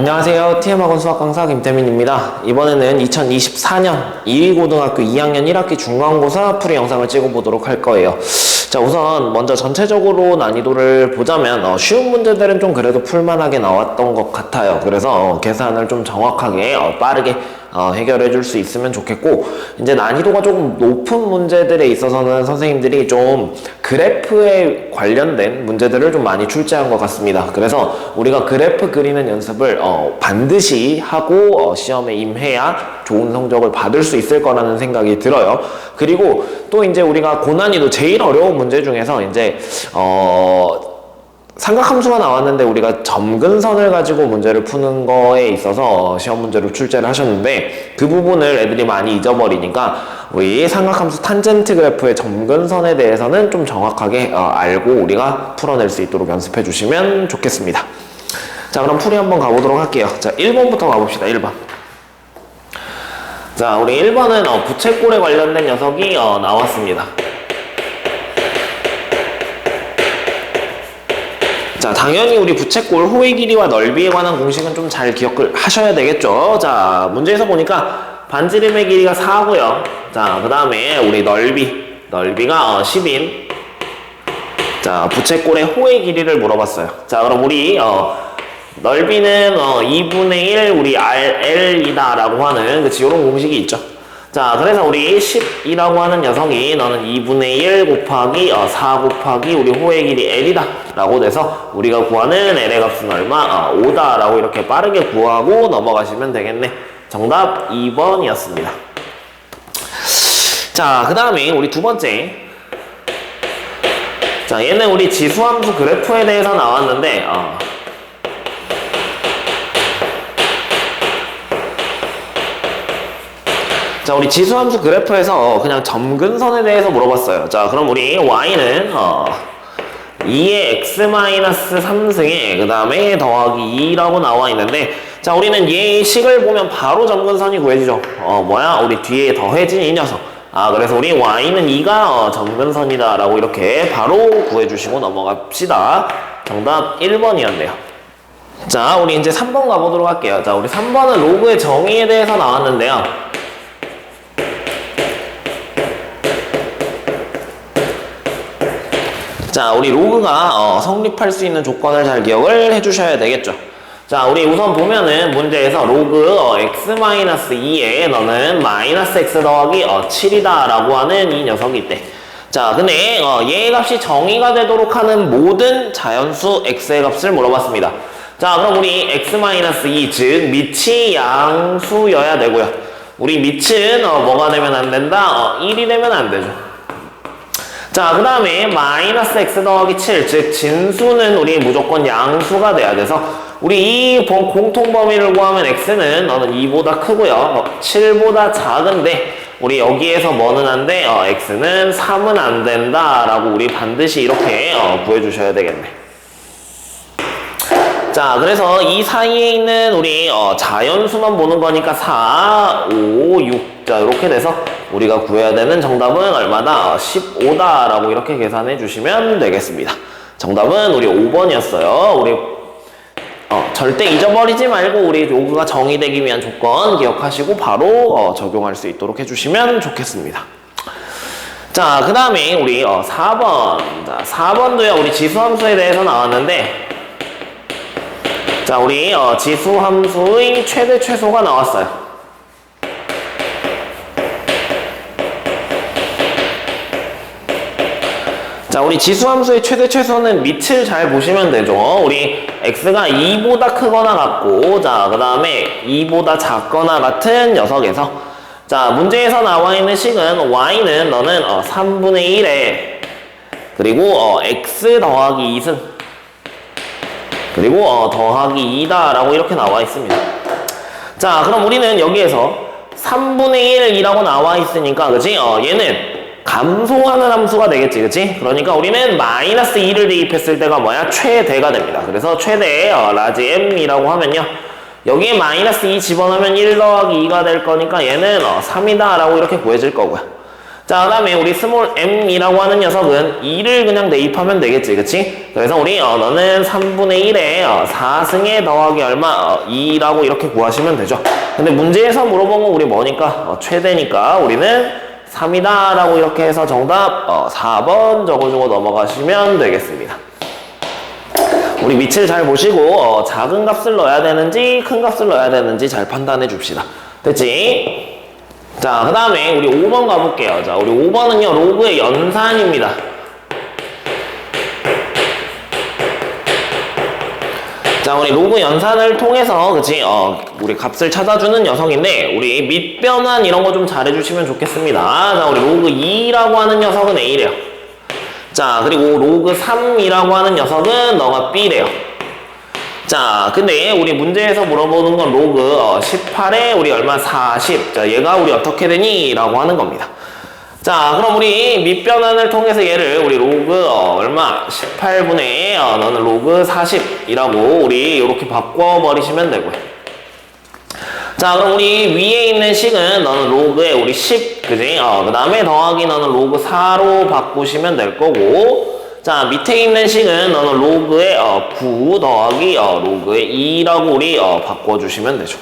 안녕하세요. TM학원 수학강사 김태민입니다. 이번에는 2024년 2위고등학교 2학년 1학기 중간고사 풀이 영상을 찍어보도록 할 거예요. 자, 우선 먼저 전체적으로 난이도를 보자면 쉬운 문제들은 좀 그래도 풀만하게 나왔던 것 같아요. 그래서 계산을 좀 정확하게 빠르게 해결해 줄 수 있으면 좋겠고, 이제 난이도가 조금 높은 문제들에 있어서는 선생님들이 좀 그래프에 관련된 문제들을 좀 많이 출제한 것 같습니다. 그래서 우리가 그래프 그리는 연습을 반드시 하고 시험에 임해야 좋은 성적을 받을 수 있을 거라는 생각이 들어요. 그리고 또 이제 우리가 고난이도 제일 어려운 문제 중에서 이제 삼각함수가 나왔는데 우리가 점근선을 가지고 문제를 푸는 거에 있어서 시험 문제로 출제를 하셨는데, 그 부분을 애들이 많이 잊어버리니까 우리 삼각함수 탄젠트 그래프의 점근선에 대해서는 좀 정확하게 알고 우리가 풀어낼 수 있도록 연습해 주시면 좋겠습니다. 자, 그럼 풀이 한번 가보도록 할게요. 자, 1번부터 가봅시다. 1번. 자, 우리 1번은 부채꼴에 관련된 녀석이 나왔습니다. 자, 당연히 우리 부채꼴 호의 길이와 넓이에 관한 공식은 좀 잘 기억을 하셔야 되겠죠. 자, 문제에서 보니까 반지름의 길이가 4고요. 자, 그 다음에 우리 넓이가 10인 자, 부채꼴의 호의 길이를 물어봤어요. 자, 그럼 우리 넓이는 2분의 1 우리 L이다 라고 하는 이런 공식이 있죠. 자, 그래서 우리 10이라고 하는 녀석이 너는 2분의 1 곱하기 4 곱하기 우리 호의 길이 L이다 라고 돼서 우리가 구하는 L의 값은 얼마? 5다 라고 이렇게 빠르게 구하고 넘어가시면 되겠네. 정답 2번이었습니다. 자, 그 다음에 우리 두 번째. 자, 얘는 우리 지수함수 그래프에 대해서 나왔는데 자, 우리 지수함수 그래프에서 그냥 점근선에 대해서 물어봤어요. 자, 그럼 우리 y는 2의 x-3승에 그 다음에 더하기 2라고 나와 있는데, 자, 우리는 얘의 식을 보면 바로 점근선이 구해지죠. 우리 뒤에 더해진 이 녀석. 그래서 우리 y는 2가 점근선이다 라고 이렇게 바로 구해주시고 넘어갑시다. 정답 1번이었네요. 자, 우리 이제 3번 가보도록 할게요. 자, 우리 3번은 로그의 정의에 대해서 나왔는데요. 자, 우리 로그가 성립할 수 있는 조건을 잘 기억을 해주셔야 되겠죠. 자, 우리 우선 보면은 문제에서 로그 x-2에 너는 마이너스 x 더하기 7이다 라고 하는 이 녀석이 있대. 자, 근데 얘의 값이 정의가 되도록 하는 모든 자연수 x의 값을 물어봤습니다. 자, 그럼 우리 x-2, 즉 밑이 양수여야 되고요. 우리 밑은 뭐가 되면 안 된다? 1이 되면 안 되죠. 자, 그 다음에 마이너스 x 더하기 7, 즉 진수는 우리 무조건 양수가 돼야 돼서 우리 이 공통 범위를 구하면 x는 너는 2보다 크고요 7보다 작은데 우리 여기에서 뭐는 안 돼? x는 3은 안 된다 라고 우리 반드시 이렇게 구해주셔야 되겠네. 자, 그래서 이 사이에 있는 우리 자연수만 보는 거니까 4, 5, 6 자, 이렇게 돼서 우리가 구해야 되는 정답은 얼마다? 15다 라고 이렇게 계산해 주시면 되겠습니다. 정답은 우리 5번이었어요. 우리 절대 잊어버리지 말고 우리 로그가 정의되기 위한 조건 기억하시고 바로 적용할 수 있도록 해주시면 좋겠습니다. 자, 그 다음에 우리 4번. 자, 4번도요 우리 지수함수에 대해서 나왔는데, 자, 우리 지수함수의 최대 최소가 나왔어요. 자, 우리 지수함수의 최대 최소는 밑을 잘 보시면 되죠. 우리 x가 2보다 크거나 같고, 자, 그 다음에 2보다 작거나 같은 녀석에서, 자, 문제에서 나와 있는 식은 y는 너는 3분의 1에 그리고 x 더하기 2승 그리고 더하기 2다 라고 이렇게 나와 있습니다. 자, 그럼 우리는 여기에서 3분의 1이라고 나와 있으니까, 그치? 얘는 감소하는 함수가 되겠지, 그치? 그러니까 우리는 마이너스 2를 대입했을 때가 뭐야? 최대가 됩니다. 그래서 최대 라지 m이라고 하면요, 여기에 마이너스 2 집어넣으면 1 더하기 2가 될 거니까 얘는 3이다 라고 이렇게 구해질 거고요. 자, 그 다음에 우리 스몰 m이라고 하는 녀석은 2를 그냥 대입하면 되겠지, 그치? 그래서 우리 너는 3분의 1에 4승에 더하기 얼마? 2라고 이렇게 구하시면 되죠. 근데 문제에서 물어본 건 우리 뭐니까? 최대니까 우리는 3이다 라고 이렇게 해서 정답 4번 적어주고 넘어가시면 되겠습니다. 우리 밑을 잘 보시고 작은 값을 넣어야 되는지 큰 값을 넣어야 되는지 잘 판단해 줍시다. 됐지? 자, 그 다음에 우리 5번 가볼게요. 자, 우리 5번은요 로그의 연산입니다. 자, 우리 로그 연산을 통해서 그치 우리 값을 찾아주는 녀석인데 우리 밑변환 이런 거 좀 잘해주시면 좋겠습니다. 자, 우리 로그 2라고 하는 녀석은 A래요. 자, 그리고 로그 3이라고 하는 녀석은 너가 B래요. 자, 근데 우리 문제에서 물어보는 건 로그 18에 우리 얼마? 40. 자, 얘가 우리 어떻게 되니? 라고 하는 겁니다. 자, 그럼 우리 밑변환을 통해서 얘를 우리 로그 얼마? 18분의 너는 로그 40이라고 우리 이렇게 바꿔버리시면 되고요. 자, 그럼 우리 위에 있는 식은 너는 로그에 우리 10, 그지? 그 다음에 더하기 너는 로그 4로 바꾸시면 될 거고, 자, 밑에 있는 식은 너는 로그에 9 더하기 로그에 2라고 우리 바꿔주시면 되죠.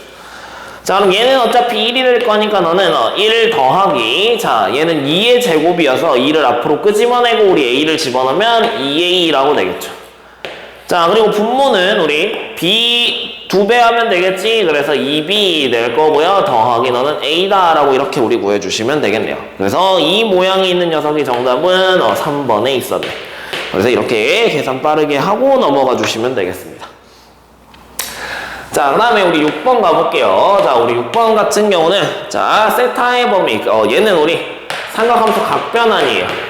자, 그럼 얘는 어차피 1이 될 거니까 너는 1 더하기, 자, 얘는 2의 제곱이어서 2를 앞으로 끄집어내고 우리 a를 집어넣으면 2a라고 되겠죠. 자, 그리고 분모는 우리 b 2배 하면 되겠지. 그래서 2b 될 거고요. 더하기 너는 a다 라고 이렇게 우리 구해주시면 되겠네요. 그래서 이 모양이 있는 녀석이 정답은 3번에 있었네. 그래서 이렇게 계산 빠르게 하고 넘어가 주시면 되겠습니다. 자, 그 다음에 우리 6번 가볼게요. 자, 우리 6번 같은 경우는 자, 세타의 범위 얘는 우리 삼각함수 각변환이에요.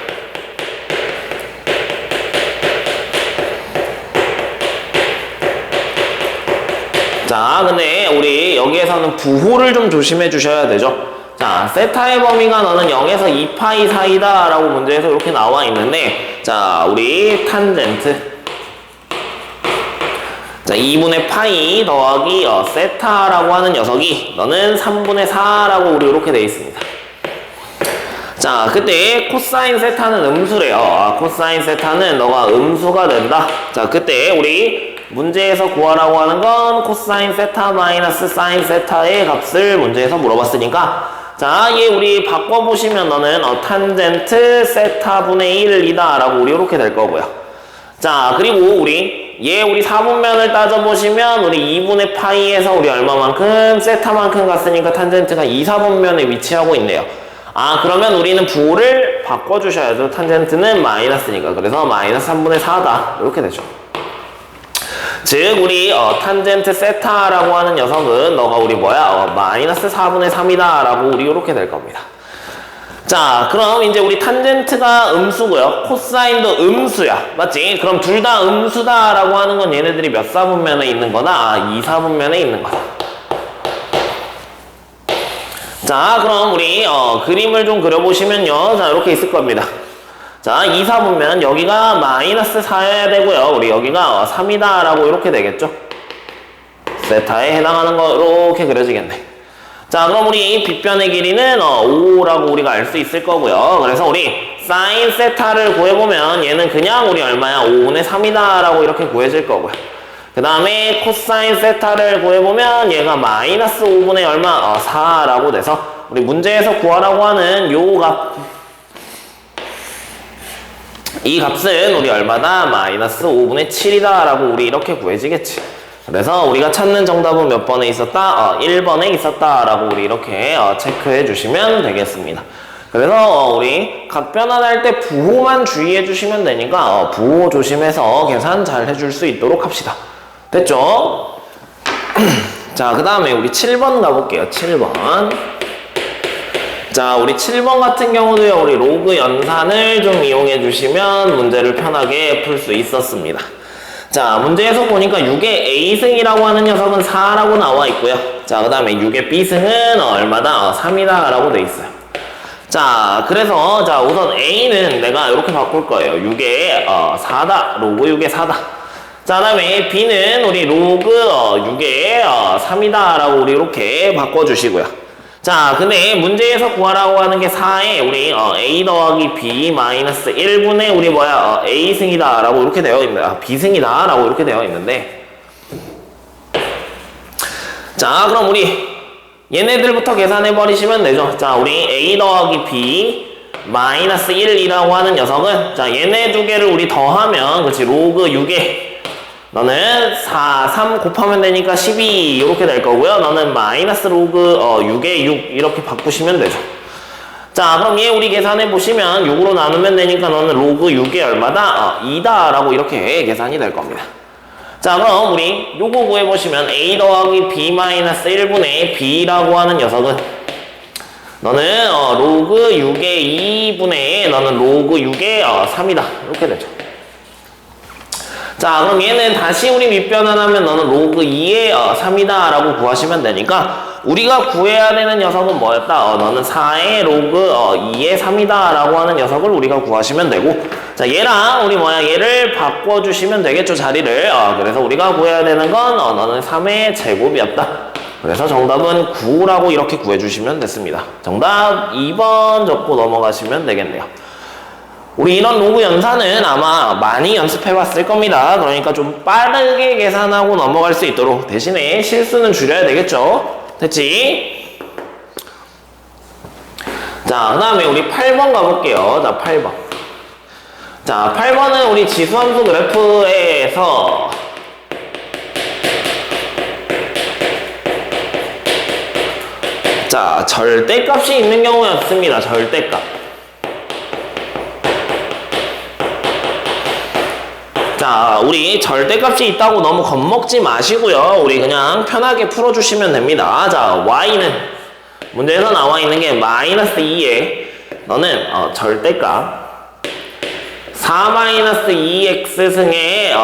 자, 근데 우리 여기에서는 부호를 좀 조심해 주셔야 되죠. 자, 세타의 범위가 너는 0에서 2파이 사이다 라고 문제에서 이렇게 나와 있는데, 자, 우리 탄젠트 자, 2분의 파이 더하기 세타라고 하는 녀석이 너는 3분의 4라고 우리 이렇게 되어 있습니다. 자, 그때 코사인 세타는 음수래요. 코사인 세타는 너가 음수가 된다. 자, 그때 우리 문제에서 구하라고 하는 건 코사인 세타 마이너스 사인 세타의 값을 문제에서 물어봤으니까, 자, 얘 우리 바꿔보시면 너는 탄젠트 세타분의 1이다 라고 우리 이렇게 될 거고요. 자, 그리고 우리 우리 4분면을 따져보시면 우리 2분의 파이에서 우리 얼마만큼 세타만큼 갔으니까 탄젠트가 2, 4분면에 위치하고 있네요. 아, 그러면 우리는 부호를 바꿔주셔야죠. 탄젠트는 마이너스니까. 그래서 마이너스 3분의 4다 이렇게 되죠. 즉 우리 탄젠트 세타라고 하는 녀석은 너가 우리 뭐야? 마이너스 4분의 3이다 라고 우리 이렇게 될 겁니다. 자, 그럼 이제 우리 탄젠트가 음수고요. 코사인도 음수야. 맞지? 그럼 둘 다 음수다 라고 하는 건 얘네들이 몇 사분면에 있는 거다? 2, 4분면에 있는 거다. 자, 그럼 우리 그림을 좀 그려보시면요. 자, 이렇게 있을 겁니다. 자, 2, 4분면 여기가 마이너스 4여야 되고요. 우리 여기가 3이다 라고 이렇게 되겠죠. 세타에 해당하는 거 이렇게 그려지겠네. 자, 그럼 우리 빗변의 길이는 5라고 우리가 알 수 있을 거고요. 그래서 우리 사인 세타를 구해보면 얘는 그냥 우리 얼마야? 5분의 3이다 라고 이렇게 구해질 거고요. 그 다음에 코사인 세타를 구해보면 얘가 마이너스 5분의 얼마? 4라고 돼서 우리 문제에서 구하라고 하는 요 값, 이 값은 우리 얼마다? 마이너스 5분의 7이다 라고 우리 이렇게 구해지겠지. 그래서 우리가 찾는 정답은 몇 번에 있었다? 1번에 있었다 라고 우리 이렇게 체크해 주시면 되겠습니다. 그래서 우리 각변환할 때 부호만 주의해 주시면 되니까 부호 조심해서 계산 잘 해줄 수 있도록 합시다. 됐죠? 자, 그 다음에 우리 7번 가볼게요. 7번. 자, 우리 7번 같은 경우도요, 우리 로그 연산을 좀 이용해 주시면 문제를 편하게 풀 수 있었습니다. 자, 문제에서 보니까 6의 A승이라고 하는 녀석은 4라고 나와 있고요. 자, 그 다음에 6의 B승은 얼마다? 3이다 라고 돼 있어요. 자, 그래서 자, 우선 A는 내가 이렇게 바꿀 거예요. 6의 4다. 로그 6의 4다. 자, 그 다음에 B는 우리 로그 6의 3이다 라고 우리 이렇게 바꿔주시고요. 자, 근데 문제에서 구하라고 하는 게 4에 우리 a 더하기 b 마이너스 1분의 우리 a 승이다 라고 이렇게 되어 있는데 b 승이다 라고 이렇게 되어 있는데, 자, 그럼 우리 얘네들부터 계산해 버리시면 되죠. 자, 우리 a 더하기 b 마이너스 1이라고 하는 녀석은, 자, 얘네 두 개를 우리 더하면, 그치, 로그 6에 너는 3 곱하면 되니까 12 이렇게 될 거고요. 너는 마이너스 로그 6에 6 이렇게 바꾸시면 되죠. 자, 그럼 얘 우리 계산해 보시면 6으로 나누면 되니까 너는 로그 6이 얼마다? 2다 라고 이렇게 계산이 될 겁니다. 자, 그럼 우리 요거 구해보시면 a 더하기 b 마이너스 1분의 b라고 하는 녀석은 너는 로그 6의 2분의 너는 로그 6의 3이다 이렇게 되죠. 자, 그럼 얘는 다시 우리 밑변환하면 너는 로그 2의 3이다 라고 구하시면 되니까 우리가 구해야 되는 녀석은 뭐였다? 너는 4의 로그 2의 3이다 라고 하는 녀석을 우리가 구하시면 되고, 자, 얘랑 우리 얘를 바꿔주시면 되겠죠, 자리를. 그래서 우리가 구해야 되는 건 너는 3의 제곱이었다. 그래서 정답은 9라고 이렇게 구해주시면 됐습니다. 정답 2번 적고 넘어가시면 되겠네요. 우리 이런 로그 연산은 아마 많이 연습해 봤을 겁니다. 그러니까 좀 빠르게 계산하고 넘어갈 수 있도록 대신에 실수는 줄여야 되겠죠. 됐지? 자, 그 다음에 우리 8번 가볼게요. 자, 8번. 자, 8번은 우리 지수함수 그래프에서 자, 절대값이 있는 경우였습니다. 절대값. 자, 우리 절대값이 있다고 너무 겁먹지 마시고요. 우리 그냥 편하게 풀어주시면 됩니다. 자, y는 문제에서 나와 있는 게 마이너스 2에 너는 절대값 4-2x 승에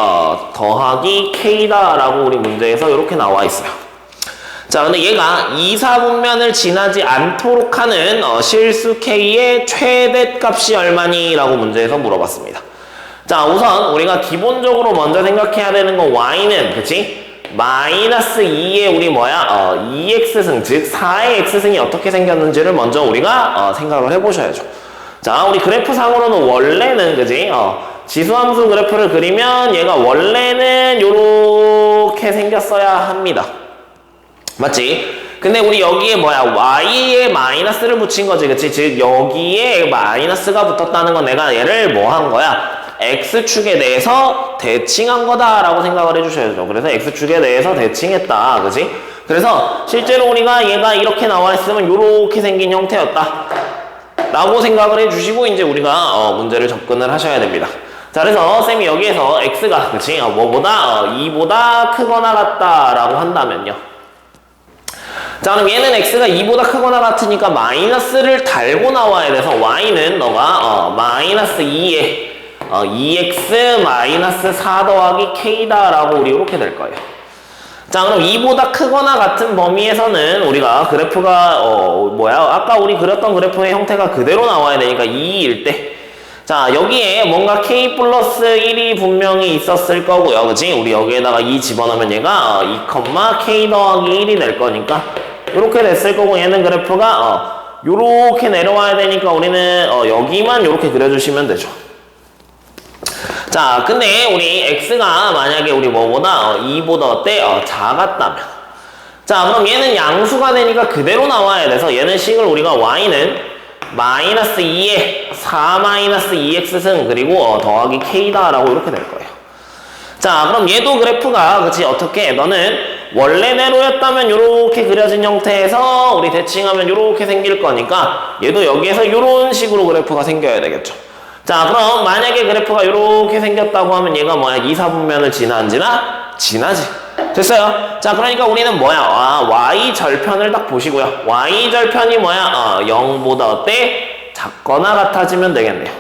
더하기 k다 라고 우리 문제에서 이렇게 나와 있어요. 자, 근데 얘가 2사분면을 지나지 않도록 하는 실수 k의 최대값이 얼마니? 라고 문제에서 물어봤습니다. 자, 우선 우리가 기본적으로 먼저 생각해야 되는 건 y는, 그치? 마이너스 2의 우리 2x승, 즉 4의 x승이 어떻게 생겼는지를 먼저 우리가 생각을 해보셔야죠. 자, 우리 그래프상으로는 원래는, 그치? 지수함수 그래프를 그리면 얘가 원래는 요렇게 생겼어야 합니다. 맞지? 근데 우리 여기에 y에 마이너스를 붙인 거지, 그치? 즉 여기에 마이너스가 붙었다는 건 내가 얘를 뭐 한 거야? x축에 대해서 대칭한 거다라고 생각을 해주셔야죠. 그래서 x축에 대해서 대칭했다, 그치? 그래서 실제로 우리가 얘가 이렇게 나와 있으면 이렇게 생긴 형태였다 라고 생각을 해주시고 이제 우리가 문제를 접근을 하셔야 됩니다. 자, 그래서 쌤이 여기에서 x가, 그치? 뭐보다 2보다 크거나 같다 라고 한다면요, 자, 그럼 얘는 x가 2보다 크거나 같으니까 마이너스를 달고 나와야 돼서 y는 너가 마이너스 2에 2x 마이너스 4 더하기 k다 라고 우리 이렇게 될 거예요. 자, 그럼 2보다 크거나 같은 범위에서는 우리가 그래프가 아까 우리 그렸던 그래프의 형태가 그대로 나와야 되니까 2일 때, 자, 여기에 뭔가 k 플러스 1이 분명히 있었을 거고요, 그치? 우리 여기에다가 2 집어넣으면 얘가 2, k 더하기 1이 될 거니까 이렇게 됐을 거고, 얘는 그래프가 요렇게 내려와야 되니까 우리는 여기만 요렇게 그려주시면 되죠. 자, 근데 우리 x가 만약에 우리 뭐보다 2보다 어때? 작았다면, 자, 그럼 얘는 양수가 되니까 그대로 나와야 돼서 얘는 식을 우리가 y는 마이너스 2에 4-2x승 그리고 더하기 k다 라고 이렇게 될 거예요. 자, 그럼 얘도 그래프가, 그치? 어떻게? 너는 원래대로였다면 요렇게 그려진 형태에서 우리 대칭하면 요렇게 생길 거니까 얘도 여기에서 요런 식으로 그래프가 생겨야 되겠죠. 자, 그럼 만약에 그래프가 이렇게 생겼다고 하면 얘가 2사분면을 지나? 지나지. 됐어요? 자, 그러니까 우리는 y절편을 딱 보시고요. y절편이 0보다 어때? 작거나 같아지면 되겠네요.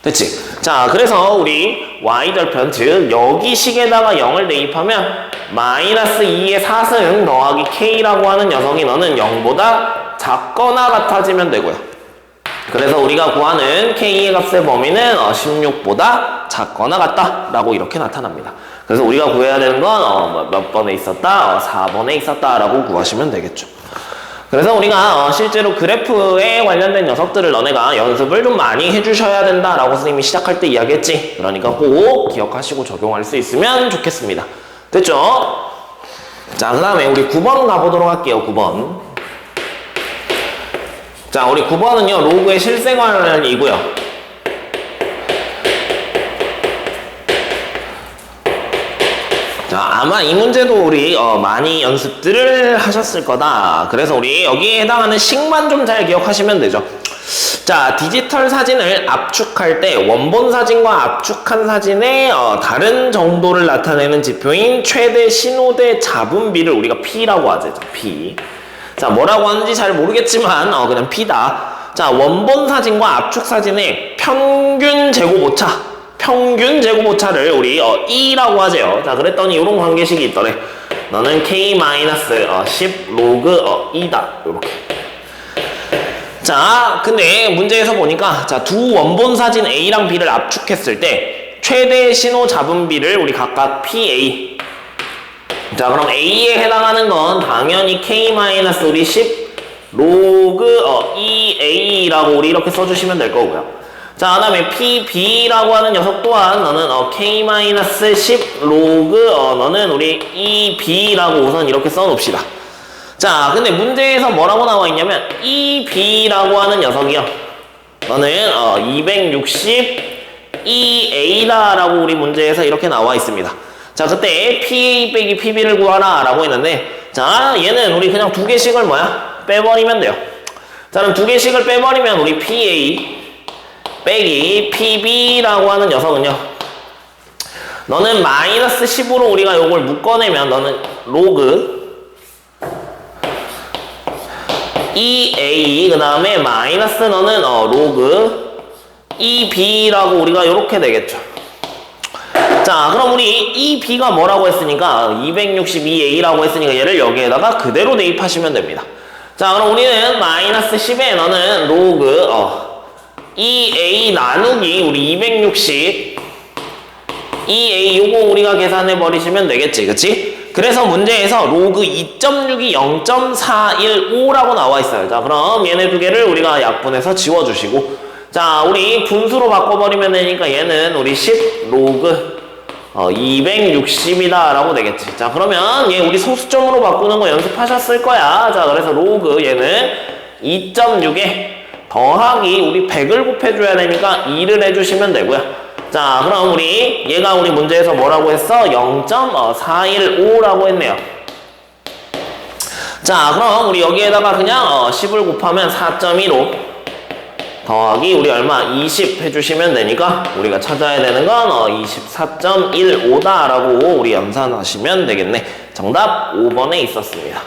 됐지? 자, 그래서 우리 y절편, 즉 여기 식에다가 0을 대입하면 마이너스 2의 4승 더하기 k라고 하는 녀석이 너는 0보다 작거나 같아지면 되고요. 그래서 우리가 구하는 k의 값의 범위는 16보다 작거나 같다 라고 이렇게 나타납니다. 그래서 우리가 구해야 되는 건 몇 번에 있었다? 4번에 있었다 라고 구하시면 되겠죠. 그래서 우리가 실제로 그래프에 관련된 녀석들을 너네가 연습을 좀 많이 해주셔야 된다라고 선생님이 시작할 때 이야기했지. 그러니까 꼭 기억하시고 적용할 수 있으면 좋겠습니다. 됐죠? 자, 그 다음에 우리 9번 가보도록 할게요. 9번. 자, 우리 9번은요 로그의 실생활이고요. 자, 아마 이 문제도 우리 많이 연습들을 하셨을 거다. 그래서 우리 여기에 해당하는 식만 좀 잘 기억하시면 되죠. 자, 디지털 사진을 압축할 때 원본 사진과 압축한 사진의 다른 정도를 나타내는 지표인 최대 신호대 잡음비를 우리가 P라고 하죠. P. 자, 뭐라고 하는지 잘 모르겠지만 그냥 P다. 자, 원본 사진과 압축 사진의 평균 제곱오차를 우리 E라고 하재요. 자, 그랬더니 이런 관계식이 있더래. 너는 K-10 로그 E다. 요렇게. 자, 근데 문제에서 보니까 자, 두 원본 사진 A랑 B를 압축했을 때 최대 신호 잡음비를 우리 각각 PA. 자, 그럼 A에 해당하는 건 당연히 K-10 로그 EA라고 우리 이렇게 써주시면 될 거고요. 자, 그 다음에 PB라고 하는 녀석 또한 너는 K-10 로그 너는 우리 EB라고 우선 이렇게 써놓읍시다. 자, 근데 문제에서 뭐라고 나와 있냐면 EB라고 하는 녀석이요. 너는 260 EA다라고 우리 문제에서 이렇게 나와 있습니다. 자, 그때 PA 빼기 PB를 구하라 라고 했는데 자, 얘는 우리 그냥 두 개씩을 빼버리면 돼요. 자, 그럼 두 개씩을 빼버리면 우리 PA 빼기 PB라고 하는 녀석은요. 너는 마이너스 10으로 우리가 요걸 묶어내면 너는 로그 EA 그 다음에 마이너스 너는 로그 EB라고 우리가 요렇게 되겠죠. 자, 그럼 우리 EB가 뭐라고 했으니까 262A라고 했으니까 얘를 여기에다가 그대로 대입하시면 됩니다. 자, 그럼 우리는 마이너스 10에 너는 로그 EA 나누기 우리 260 EA 요거 우리가 계산해 버리시면 되겠지, 그치? 그래서 문제에서 로그 2.6이 0.415라고 나와 있어요. 자, 그럼 얘네 두 개를 우리가 약분해서 지워주시고 자, 우리 분수로 바꿔버리면 되니까 얘는 우리 10 로그 260이다 라고 되겠지. 자, 그러면 얘 우리 소수점으로 바꾸는 거 연습하셨을 거야. 자, 그래서 로그 얘는 2.6에 더하기 우리 100을 곱해줘야 되니까 2를 해주시면 되고요. 자, 그럼 우리 얘가 우리 문제에서 뭐라고 했어? 0.415라고 했네요. 자, 그럼 우리 여기에다가 그냥 10을 곱하면 4.15 더하기 우리 얼마? 20 해주시면 되니까 우리가 찾아야 되는 건 24.15다 라고 우리 연산하시면 되겠네. 정답 5번에 있었습니다.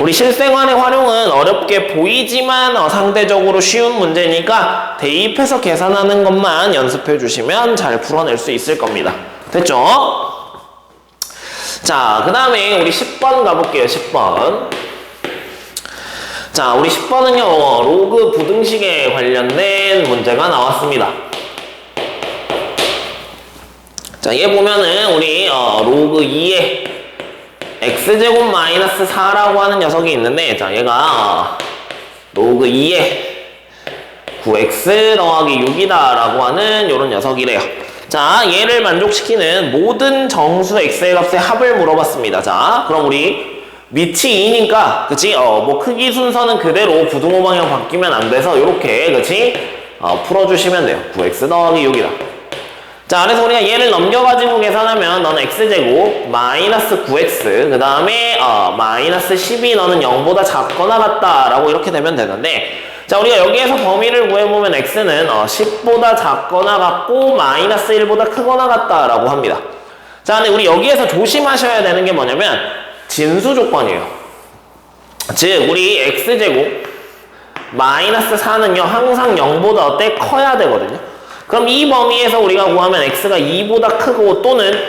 우리 실생활의 활용은 어렵게 보이지만 상대적으로 쉬운 문제니까 대입해서 계산하는 것만 연습해 주시면 잘 풀어낼 수 있을 겁니다. 됐죠? 자, 그 다음에 우리 10번 가볼게요. 10번. 자, 우리 10번은요 로그 부등식에 관련된 문제가 나왔습니다. 자, 얘 보면은 우리 로그 2에 x제곱 마이너스 4라고 하는 녀석이 있는데 자, 얘가 로그 2에 9x 더하기 6이다 라고 하는 요런 녀석이래요. 자, 얘를 만족시키는 모든 정수 x의 값의 합을 물어봤습니다. 자, 그럼 우리 밑이 2니까 그치? 뭐 크기 순서는 그대로 부등호 방향 바뀌면 안 돼서 요렇게 그치? 풀어주시면 돼요. 9x 더하기 6이다. 자, 그래서 우리가 얘를 넘겨가지고 계산하면 너는 x제곱 마이너스 9x 그 다음에 마이너스 10이 너는 0보다 작거나 같다 라고 이렇게 되면 되는데 자, 우리가 여기에서 범위를 구해보면 x는 10보다 작거나 같고 마이너스 1보다 크거나 같다 라고 합니다. 자, 근데 우리 여기에서 조심하셔야 되는 게 뭐냐면 진수 조건이에요. 즉 우리 x제곱 마이너스 4는요 항상 0보다 어때? 커야 되거든요. 그럼 이 범위에서 우리가 구하면 x가 2보다 크고 또는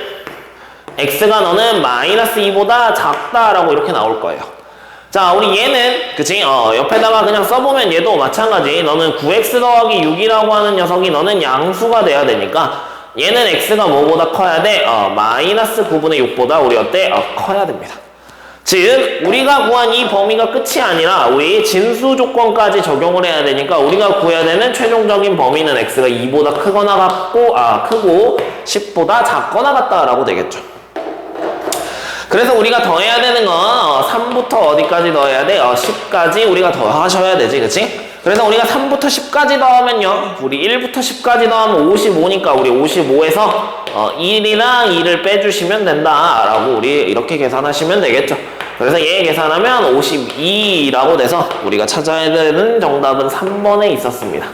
x가 너는 마이너스 2보다 작다라고 이렇게 나올 거예요. 자, 우리 얘는 그치? 옆에다가 그냥 써보면 얘도 마찬가지. 너는 9x 더하기 6이라고 하는 녀석이 너는 양수가 돼야 되니까 얘는 x가 뭐보다 커야 돼? 마이너스 9분의 6보다 우리 어때? 커야 됩니다. 즉 우리가 구한 이 범위가 끝이 아니라 우리 진수 조건까지 적용을 해야 되니까 우리가 구해야 되는 최종적인 범위는 x가 2보다 크거나 같고 크고 10보다 작거나 같다라고 되겠죠. 그래서 우리가 더해야 되는 건 3부터 어디까지 더해야 돼? 10까지 우리가 더하셔야 되지, 그치? 그래서 우리가 3부터 10까지 더하면요, 우리 1부터 10까지 더하면 55니까 우리 55에서 1이랑 2를 빼주시면 된다라고 우리 이렇게 계산하시면 되겠죠. 그래서 얘 계산하면 52라고 돼서 우리가 찾아야 되는 정답은 3번에 있었습니다.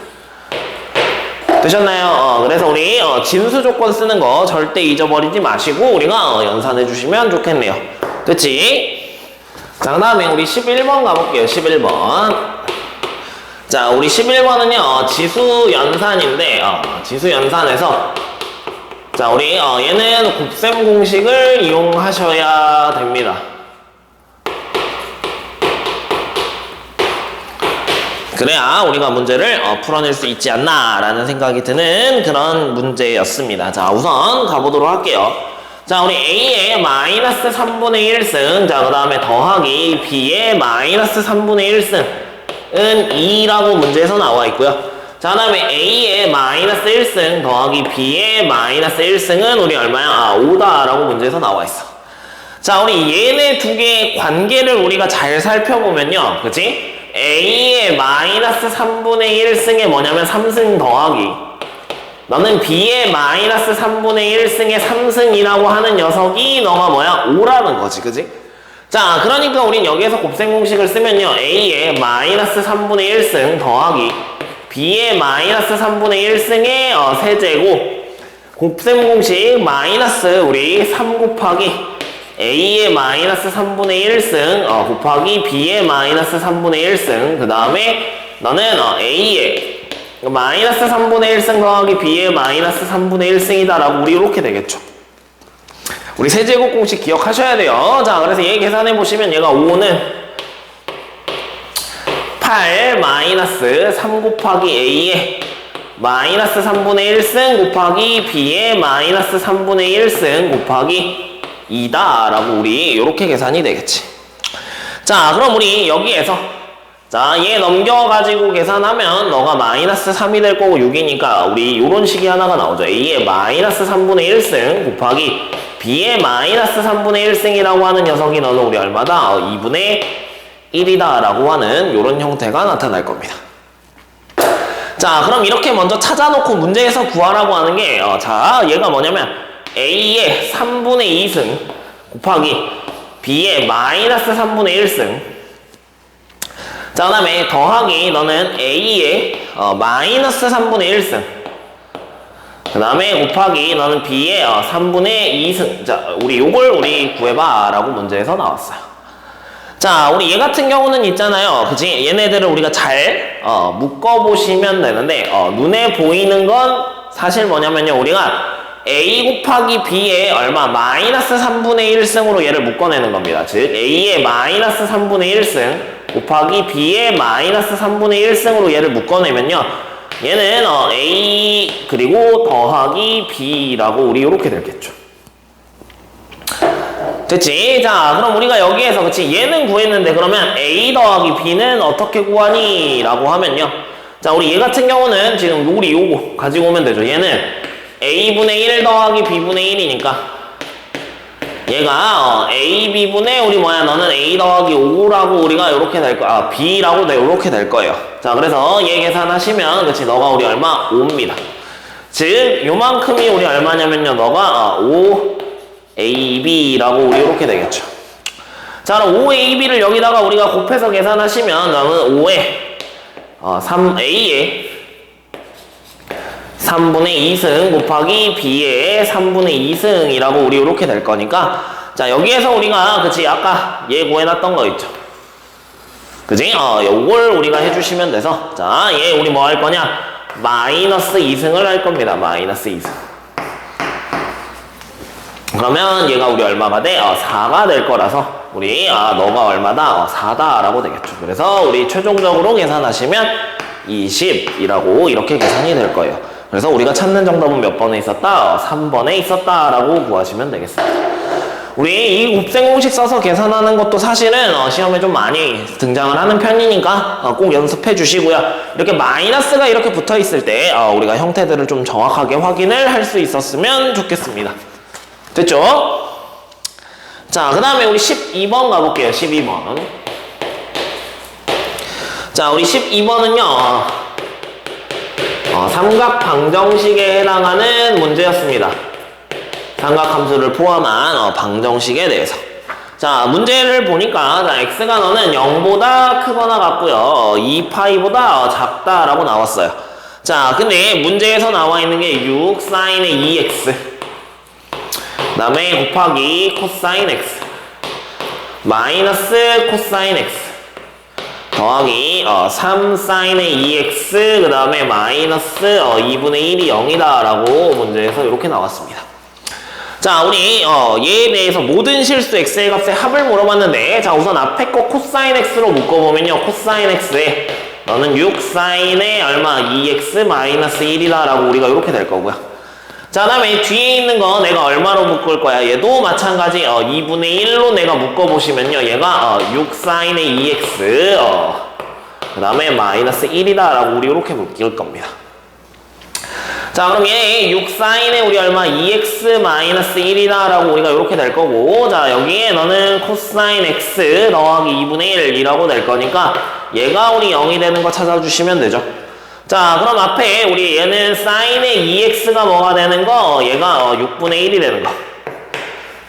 되셨나요? 그래서 우리 진수 조건 쓰는 거 절대 잊어버리지 마시고 우리가 연산해 주시면 좋겠네요. 됐지? 자, 그 다음에 우리 11번 가볼게요. 11번. 자, 우리 11번은요 지수 연산인데 지수 연산에서 자, 우리 얘는 곱셈 공식을 이용하셔야 됩니다. 그래야 우리가 문제를 풀어낼 수 있지 않나 라는 생각이 드는 그런 문제였습니다. 자, 우선 가보도록 할게요. 자, 우리 A의 마이너스 3분의 1승, 자, 그 다음에 더하기 B의 마이너스 3분의 1승은 2라고 문제에서 나와 있고요. 자, 그 다음에 A의 마이너스 1승 더하기 B의 마이너스 1승은 우리 얼마야? 5다 라고 문제에서 나와 있어. 자, 우리 얘네 두 개의 관계를 우리가 잘 살펴보면요, 그치? A의 마이너스 3분의 1승에 뭐냐면 3승 더하기 너는 B의 마이너스 3분의 1승에 3승이라고 하는 녀석이 너가 뭐야? 5라는 거지, 그지? 자, 그러니까 우린 여기에서 곱셈 공식을 쓰면요 A의 마이너스 3분의 1승 더하기 B의 마이너스 3분의 1승의 세제곱 곱셈 공식 마이너스 우리 3 곱하기 A의 마이너스 3분의 1승 곱하기 B의 마이너스 3분의 1승 그 다음에 너는 A의 마이너스 3분의 1승 더하기 B의 마이너스 3분의 1승이다 라고 우리 이렇게 되겠죠. 우리 세제곱 공식 기억하셔야 돼요. 자, 그래서 얘 계산해 보시면 얘가 5는 8 마이너스 3 곱하기 A의 마이너스 3분의 1승 곱하기 B의 마이너스 3분의 1승 곱하기 2다 라고 우리 이렇게 계산이 되겠지. 자, 그럼 우리 여기에서 자, 얘 넘겨가지고 계산하면 너가 마이너스 3이 될 거고 6이니까 우리 요런 식이 하나가 나오죠. A의 마이너스 3분의 1승 곱하기 B의 마이너스 3분의 1승이라고 하는 녀석이 너는 우리 얼마다? 2분의 1이다 라고 하는 요런 형태가 나타날 겁니다. 자, 그럼 이렇게 먼저 찾아놓고 문제에서 구하라고 하는 게 자, 얘가 뭐냐면 A의 3분의 2승 곱하기 B의 마이너스 3분의 1승 자, 그 다음에 더하기 너는 A의 마이너스 3분의 1승 그 다음에 곱하기 너는 B의 3분의 2승 자, 우리 요걸 우리 구해봐 라고 문제에서 나왔어요. 자, 우리 얘 같은 경우는 있잖아요, 그치? 얘네들을 우리가 잘 묶어보시면 되는데 눈에 보이는 건 사실 뭐냐면요 우리가 A 곱하기 B의 얼마? 마이너스 3분의 1승으로 얘를 묶어내는 겁니다. 즉 A의 마이너스 3분의 1승 곱하기 B의 마이너스 3분의 1승으로 얘를 묶어내면요 얘는 A 그리고 더하기 B라고 우리 이렇게 되겠죠. 됐지? 자, 그럼 우리가 여기에서 그치 얘는 구했는데 그러면 A 더하기 B는 어떻게 구하니? 라고 하면요 자, 우리 얘 같은 경우는 지금 우리 요거 가지고 오면 되죠. 얘는 A분의 1 더하기 B분의 1이니까 얘가 A, B분의 우리 뭐야 너는 A 더하기 5라고 우리가 요렇게 될 거야. B라고 요렇게 될 거예요. 자, 그래서 얘 계산하시면 그치 너가 우리 얼마? 5입니다. 즉 요만큼이 우리 얼마냐면요 너가 5AB라고 우리 요렇게 되겠죠. 자, 그럼 5AB를 여기다가 우리가 곱해서 계산하시면 너는 5에 3A에 3분의 2승 곱하기 B의 3분의 2승이라고 우리 이렇게 될 거니까 자, 여기에서 우리가 그치 아까 얘 구해놨던 거 있죠, 그치? 요걸 우리가 해주시면 돼서 자, 얘 우리 뭐 할 거냐? 마이너스 2승을 할 겁니다. 마이너스 2승 그러면 얘가 우리 얼마가 돼? 4가 될 거라서 우리 너가 얼마다? 4다 라고 되겠죠. 그래서 우리 최종적으로 계산하시면 20이라고 이렇게 계산이 될 거예요. 그래서 우리가 찾는 정답은 몇 번에 있었다? 3번에 있었다 라고 구하시면 되겠습니다. 우리 이 곱셈 공식 써서 계산하는 것도 사실은 시험에 좀 많이 등장을 하는 편이니까 꼭 연습해 주시고요. 이렇게 마이너스가 이렇게 붙어 있을 때 우리가 형태들을 좀 정확하게 확인을 할 수 있었으면 좋겠습니다. 됐죠? 자, 그 다음에 우리 12번 가볼게요. 12번. 자, 우리 12번은요 삼각 방정식에 해당하는 문제였습니다. 삼각함수를 포함한 방정식에 대해서. 자, 문제를 보니까 자, x가 너는 0보다 크거나 같고요 2파이보다 작다라고 나왔어요. 자, 근데 문제에서 나와 있는 게 6 사인의 2x 그 다음에 곱하기 코사인 x 마이너스 코사인 x 더하기 3 사인의 2x 그 다음에 마이너스 2분의 1이 0이다 라고 문제에서 이렇게 나왔습니다. 자, 우리 얘에 대해서 모든 실수 x의 값의 합을 물어봤는데, 자, 우선 앞에 거 코사인 x로 묶어보면요 코사인 x에 너는 6 사인의 얼마 2x 마이너스 1이다 라고 우리가 이렇게 될 거고요. 자, 그 다음에 뒤에 있는 거 내가 얼마로 묶을 거야? 얘도 마찬가지 2분의 1로 내가 묶어보시면요 얘가 6 사인의 2x 그 다음에 마이너스 1이다 라고 우리 이렇게 묶일 겁니다. 자, 그럼 얘 6 사인에 우리 얼마 2x 마이너스 1이다 라고 우리가 이렇게 될 거고, 자, 여기에 너는 코사인 x 더하기 2분의 1이라고 될 거니까 얘가 우리 0이 되는 거 찾아주시면 되죠. 자, 그럼 앞에 우리 얘는 사인의 2x가 뭐가 되는 거? 얘가 6분의 1이 되는 거.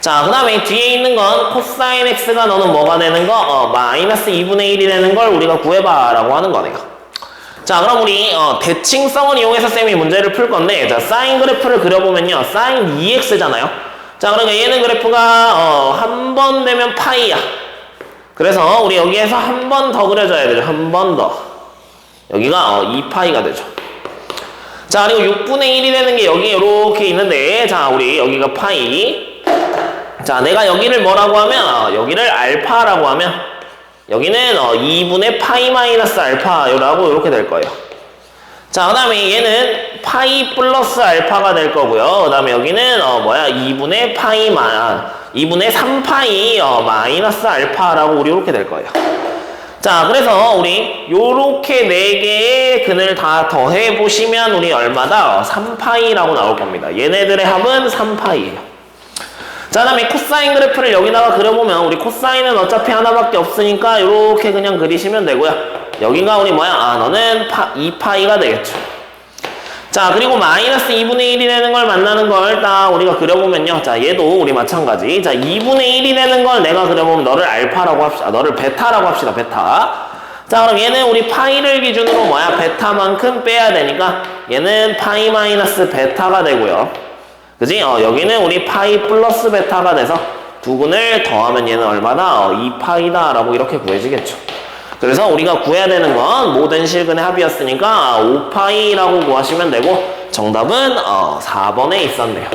자, 그 다음에 뒤에 있는 건 코사인 x가 너는 뭐가 되는 거? 마이너스 2분의 1이 되는 걸 우리가 구해봐 라고 하는 거네요. 자, 그럼 우리 대칭성을 이용해서 쌤이 문제를 풀 건데, 자, 사인 그래프를 그려보면요 사인 2x잖아요. 자, 그러니까 얘는 그래프가 한 번 되면 파이야. 그래서 우리 여기에서 한 번 더 그려줘야 되죠. 한 번 더. 여기가 2파이가 되죠. 자, 그리고 6분의 1이 되는 게 여기 이렇게 있는데, 자, 우리 여기가 파이. 자, 내가 여기를 뭐라고 하면 여기를 알파라고 하면 여기는 2분의 파이 마이너스 알파라고 이렇게 될 거예요. 자, 그 다음에 얘는 파이 플러스 알파가 될 거고요. 그 다음에 여기는 2분의 3파이 마이너스 알파라고 우리 이렇게 될 거예요. 자, 그래서 우리 요렇게 4개의 근을 다 더해 보시면 우리 얼마다? 3파이라고 나올 겁니다. 얘네들의 합은 3파이예요. 자, 그 다음에 코사인 그래프를 여기다가 그려보면 우리 코사인은 어차피 하나밖에 없으니까 이렇게 그냥 그리시면 되고요. 여기가 우리 뭐야? 너는 2파이가 되겠죠. 자, 그리고 마이너스 2분의 1이 되는 걸 만나는 걸 딱 우리가 그려보면요. 자, 얘도 우리 마찬가지. 자, 2분의 1이 되는 걸 내가 그려보면 너를 알파라고 합시다. 너를 베타라고 합시다. 베타. 자, 그럼 얘는 우리 파이를 기준으로 뭐야? 베타만큼 빼야 되니까 얘는 파이 마이너스 베타가 되고요. 그지? 여기는 우리 파이 플러스 베타가 돼서 두 근을 더하면 얘는 얼마다? 2파이다 라고 이렇게 구해지겠죠. 그래서 우리가 구해야 되는 건 모든 실근의 합이었으니까 5파이라고 구하시면 되고, 정답은 4번에 있었네요.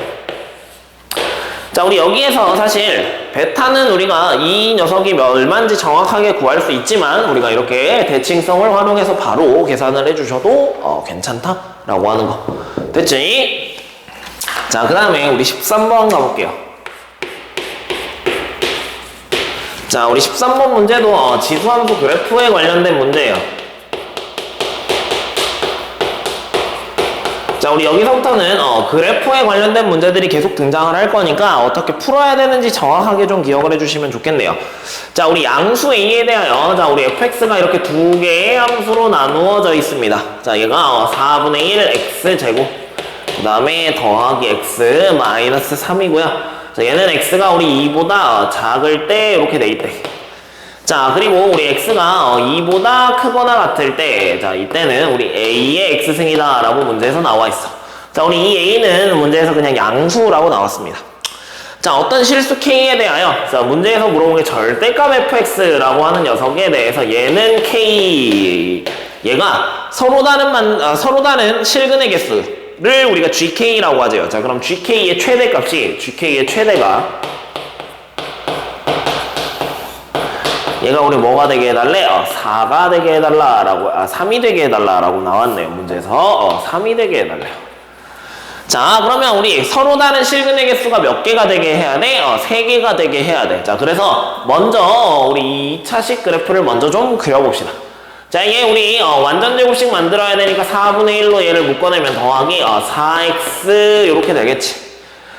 자, 우리 여기에서 사실 베타는 우리가 이 녀석이 얼마인지 정확하게 구할 수 있지만 우리가 이렇게 대칭성을 활용해서 바로 계산을 해주셔도 괜찮다라고 하는 거. 됐지? 자, 그 다음에 우리 13번 가볼게요. 자, 우리 13번 문제도 지수함수 그래프에 관련된 문제예요. 자, 우리 여기서부터는 그래프에 관련된 문제들이 계속 등장을 할 거니까 어떻게 풀어야 되는지 정확하게 좀 기억을 해주시면 좋겠네요. 자, 우리 양수 A에 대하여 자, 우리 fx가 이렇게 두 개의 함수로 나누어져 있습니다. 자, 얘가 4분의 1 x제곱 그 다음에 더하기 x 마이너스 3이고요. 자, 얘는 x가 우리 2보다 작을 때 이렇게 돼 있대. 자, 그리고 우리 x가 2보다 크거나 같을 때, 자, 이때는 우리 a의 x승이다 라고 문제에서 나와 있어. 자, 우리 이 a는 문제에서 그냥 양수라고 나왔습니다. 자, 어떤 실수 k에 대하여 자, 문제에서 물어본 게 절대값 fx라고 하는 녀석에 대해서 얘는 k, 얘가 서로 다른 실근의 개수 를 우리가 GK라고 하죠. 자, 그럼 GK의 최대값이 GK의 최대가 얘가 우리 뭐가 되게 해달래? 4가 되게 해달라라고 3이 되게 해달라라고 나왔네요. 문제에서 3이 되게 해달래요. 자, 그러면 우리 서로 다른 실근의 개수가 몇 개가 되게 해야 돼? 3개가 되게 해야 돼. 자, 그래서 먼저 우리 2차식 그래프를 먼저 좀 그려봅시다. 자, 이게 우리 완전 제곱식 만들어야 되니까 4분의 1로 얘를 묶어내면 더하기 4x 이렇게 되겠지.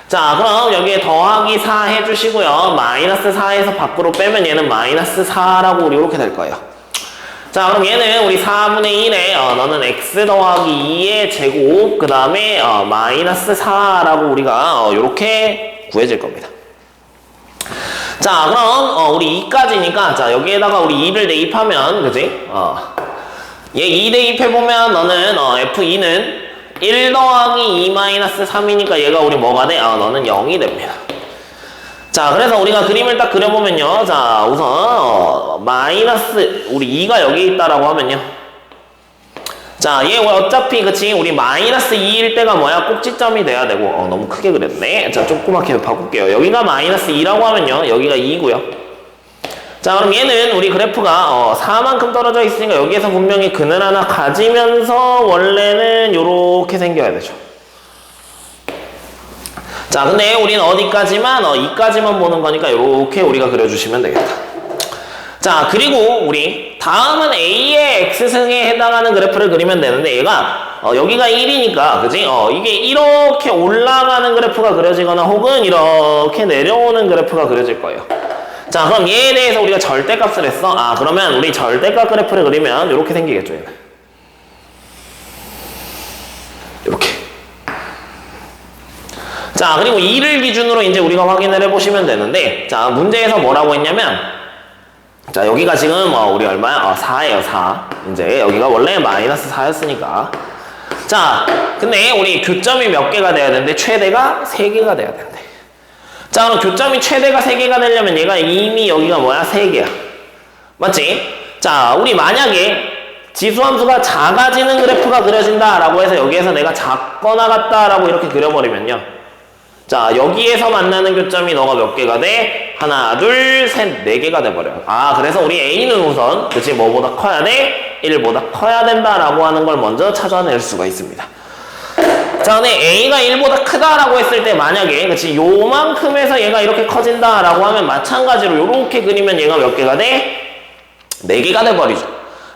자, 그럼 여기에 더하기 4 해주시고요. 마이너스 4에서 밖으로 빼면 얘는 마이너스 4라고 우리 이렇게 될 거예요. 자, 그럼 얘는 우리 4분의 1에 너는 x 더하기 2의 제곱 그 다음에 마이너스 4라고 우리가 이렇게 구해질 겁니다. 자, 그럼 우리 2까지니까 자 여기에다가 우리 2를 대입하면 그지? 얘 2 대입해보면 너는 f2는 1 더하기 2 마이너스 3이니까 얘가 우리 뭐가 돼? 너는 0이 됩니다. 자, 그래서 우리가 그림을 딱 그려보면요. 자, 우선 마이너스 우리 2가 여기 있다라고 하면요. 자, 얘 어차피 그치 우리 마이너스 2일 때가 뭐야? 꼭지점이 돼야 되고 너무 크게 그렸네. 자, 조그맣게 바꿀게요. 여기가 마이너스 2라고 하면요. 여기가 2고요. 자, 그럼 얘는 우리 그래프가 4만큼 떨어져 있으니까 여기에서 분명히 근을 하나 가지면서 원래는 요렇게 생겨야 되죠. 자, 근데 우리는 어디까지만? 2까지만 보는 거니까 이렇게 우리가 그려주시면 되겠다. 자, 그리고 우리 다음은 A의 X승에 해당하는 그래프를 그리면 되는데 얘가 여기가 1이니까 그지? 이게 이렇게 올라가는 그래프가 그려지거나 혹은 이렇게 내려오는 그래프가 그려질 거예요. 자, 그럼 얘에 대해서 우리가 절대값을 했어. 그러면 우리 절대값 그래프를 그리면 이렇게 생기겠죠, 얘는. 이렇게. 자, 그리고 2를 기준으로 이제 우리가 확인을 해보시면 되는데, 자, 문제에서 뭐라고 했냐면, 자, 여기가 지금, 우리 얼마야? 4예요, 4. 이제, 여기가 원래 마이너스 4였으니까. 자, 근데 우리 교점이 몇 개가 돼야 되는데, 최대가 3개가 돼야 된대. 자, 그럼 교점이 최대가 3개가 되려면 얘가 이미 여기가 뭐야? 3개야. 맞지? 자, 우리 만약에 지수함수가 작아지는 그래프가 그려진다라고 해서 여기에서 내가 작거나 같다라고 이렇게 그려버리면요. 자, 여기에서 만나는 교점이 너가 몇 개가 돼? 하나, 둘, 셋, 4개가 돼버려요. 그래서 우리 A는 우선, 그치, 뭐보다 커야 돼? 1보다 커야 된다라고 하는 걸 먼저 찾아낼 수가 있습니다. 자, 근데 A가 1보다 크다라고 했을 때 만약에, 그치, 요만큼에서 얘가 이렇게 커진다라고 하면 마찬가지로 요렇게 그리면 얘가 몇 개가 돼? 4개가 돼버리죠.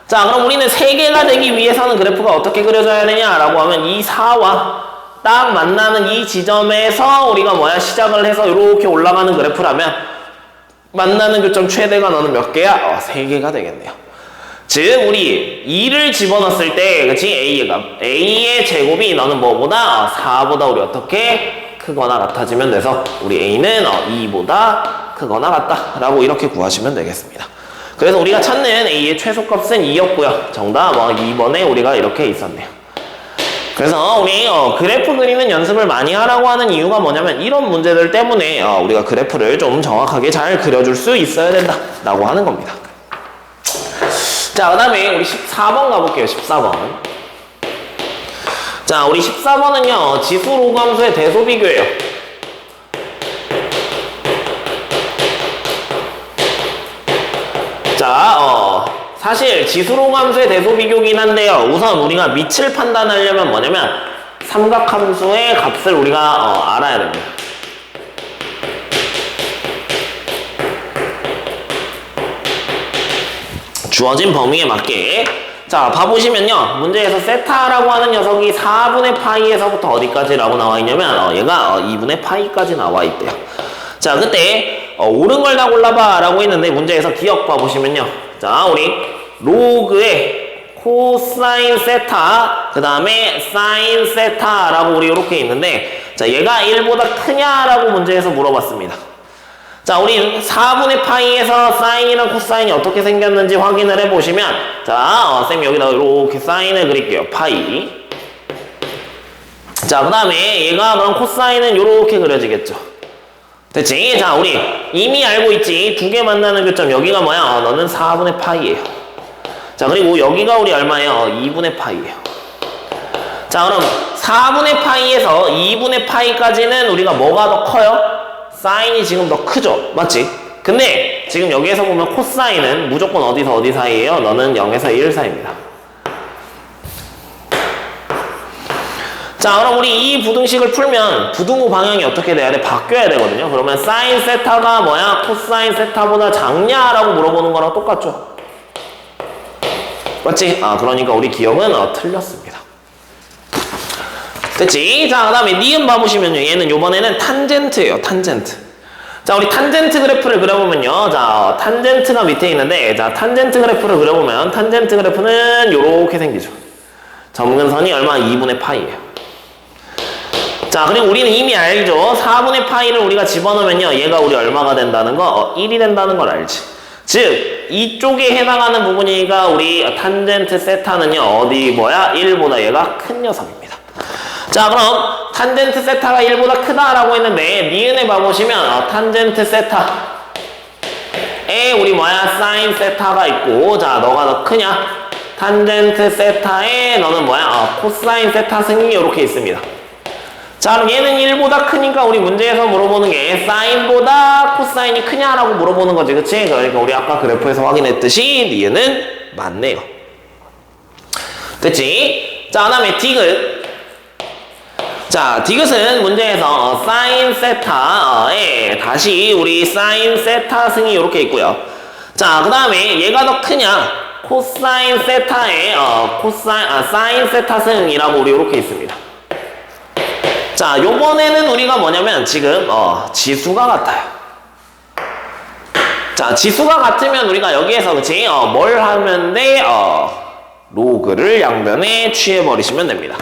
자, 그럼 우리는 3개가 되기 위해서는 그래프가 어떻게 그려져야 되냐라고 하면 이 4와 딱 만나는 이 지점에서 우리가 뭐야 시작을 해서 이렇게 올라가는 그래프라면 만나는 교점 최대가 너는 몇 개야? 3개가 되겠네요. 즉 우리 2를 집어넣었을 때 그치 A의 제곱이 너는 뭐보다? 4보다 우리 어떻게 크거나 같아지면 돼서 우리 A는 2보다 크거나 같다 라고 이렇게 구하시면 되겠습니다. 그래서 우리가 찾는 A의 최소값은 2였고요. 정답 2번에 우리가 이렇게 있었네요. 그래서 우리 그래프 그리는 연습을 많이 하라고 하는 이유가 뭐냐면 이런 문제들 때문에 우리가 그래프를 좀 정확하게 잘 그려줄 수 있어야 된다 라고 하는 겁니다. 자, 그 다음에 우리 14번 가볼게요. 14번. 자, 우리 14번은요 지수 로그 함수의 대소 비교예요. 자, 사실 지수로그 함수의 대소 비교긴 한데요. 우선 우리가 밑을 판단하려면 뭐냐면 삼각함수의 값을 우리가 알아야 됩니다. 주어진 범위에 맞게 자, 봐보시면요. 문제에서 세타라고 하는 녀석이 4분의 파이에서부터 어디까지라고 나와 있냐면 얘가 2분의 파이까지 나와 있대요. 자, 그때 옳은 걸 다 골라봐 라고 했는데 문제에서 기억 봐보시면요. 자, 우리 로그에 코사인 세타 그 다음에 사인 세타라고 우리 이렇게 있는데 자, 얘가 1보다 크냐라고 문제에서 물어봤습니다. 자, 우리 4분의 파이에서 사인이랑 코사인이 어떻게 생겼는지 확인을 해보시면 자, 쌤 여기다 이렇게 사인을 그릴게요. 파이. 자, 그 다음에 얘가 그럼 코사인은 이렇게 그려지겠죠. 됐지? 자, 우리 이미 알고 있지. 2개 만나는 교점 여기가 뭐야? 너는 4분의 파이예요. 자, 그리고 여기가 우리 얼마예요? 2분의 파이예요. 자, 그럼 4분의 파이에서 2분의 파이까지는 우리가 뭐가 더 커요? 사인이 지금 더 크죠? 맞지? 근데 지금 여기에서 보면 코사인은 무조건 어디서 어디 사이예요? 너는 0에서 1 사이입니다. 자, 그럼 우리 이 부등식을 풀면 부등호 방향이 어떻게 돼야 돼? 바뀌어야 되거든요. 그러면 사인 세타가 뭐야? 코사인 세타보다 작냐라고 물어보는 거랑 똑같죠? 맞지? 그러니까 우리 기억은 틀렸습니다. 됐지? 자, 그 다음에 니은 봐보시면요. 얘는 요번에는 탄젠트예요. 탄젠트. 자, 우리 탄젠트 그래프를 그려보면요. 자, 탄젠트가 밑에 있는데, 자, 탄젠트 그래프를 그려보면, 탄젠트 그래프는 요렇게 생기죠. 점근선이 얼마? 2분의 파이예요. 자, 그리고 우리는 이미 알죠. 4분의 파이를 우리가 집어넣으면요. 얘가 우리 얼마가 된다는 거? 1이 된다는 걸 알지. 즉, 이쪽에 해당하는 부분이니까 우리 탄젠트 세타는요. 어디 뭐야? 1보다 얘가 큰 녀석입니다. 자, 그럼 탄젠트 세타가 1보다 크다라고 했는데 니은에 봐보시면 탄젠트 세타에 우리 뭐야? 사인 세타가 있고, 자, 너가 더 크냐? 탄젠트 세타에 너는 뭐야? 코사인 세타 승이 이렇게 있습니다. 자, 그럼 얘는 1보다 크니까 우리 문제에서 물어보는 게 사인보다 코사인이 크냐라고 물어보는 거지, 그치? 그러니까 우리 아까 그래프에서 확인했듯이 니은은 맞네요. 됐지? 자, 그 다음에 디귿. 자, 디귿은 문제에서 사인 세타에 다시 우리 사인 세타 승이 이렇게 있고요. 자, 그 다음에 얘가 더 크냐? 코사인 세타에 사인 세타 승이라고 우리 이렇게 있습니다. 자, 요번에는 우리가 뭐냐면 지금 지수가 같아요. 자, 지수가 같으면 우리가 여기에서 그치? 뭘 하면 돼? 로그를 양변에 취해버리시면 됩니다.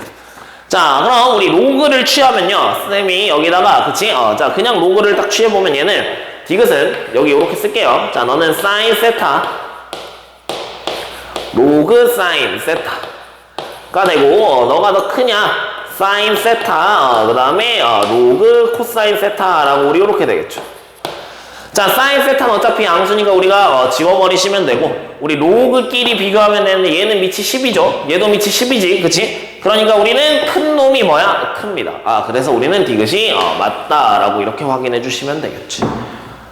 자, 그럼 우리 로그를 취하면요. 쌤이 여기다가 그치? 자, 그냥 로그를 딱 취해보면 얘는 디귿은 여기 이렇게 쓸게요. 자, 너는 사인 세타 로그 사인 세타가 되고 너가 더 크냐? 사인 세타 그 다음에 로그 코사인 세타라고 우리 이렇게 되겠죠. 자, 사인 세타는 어차피 양수니까 우리가 지워버리시면 되고 우리 로그끼리 비교하면 되는데 얘는 밑이 10이죠. 얘도 밑이 10이지, 그치? 그러니까 우리는 큰 놈이 뭐야? 큽니다. 그래서 우리는 디귿이 맞다라고 이렇게 확인해 주시면 되겠지.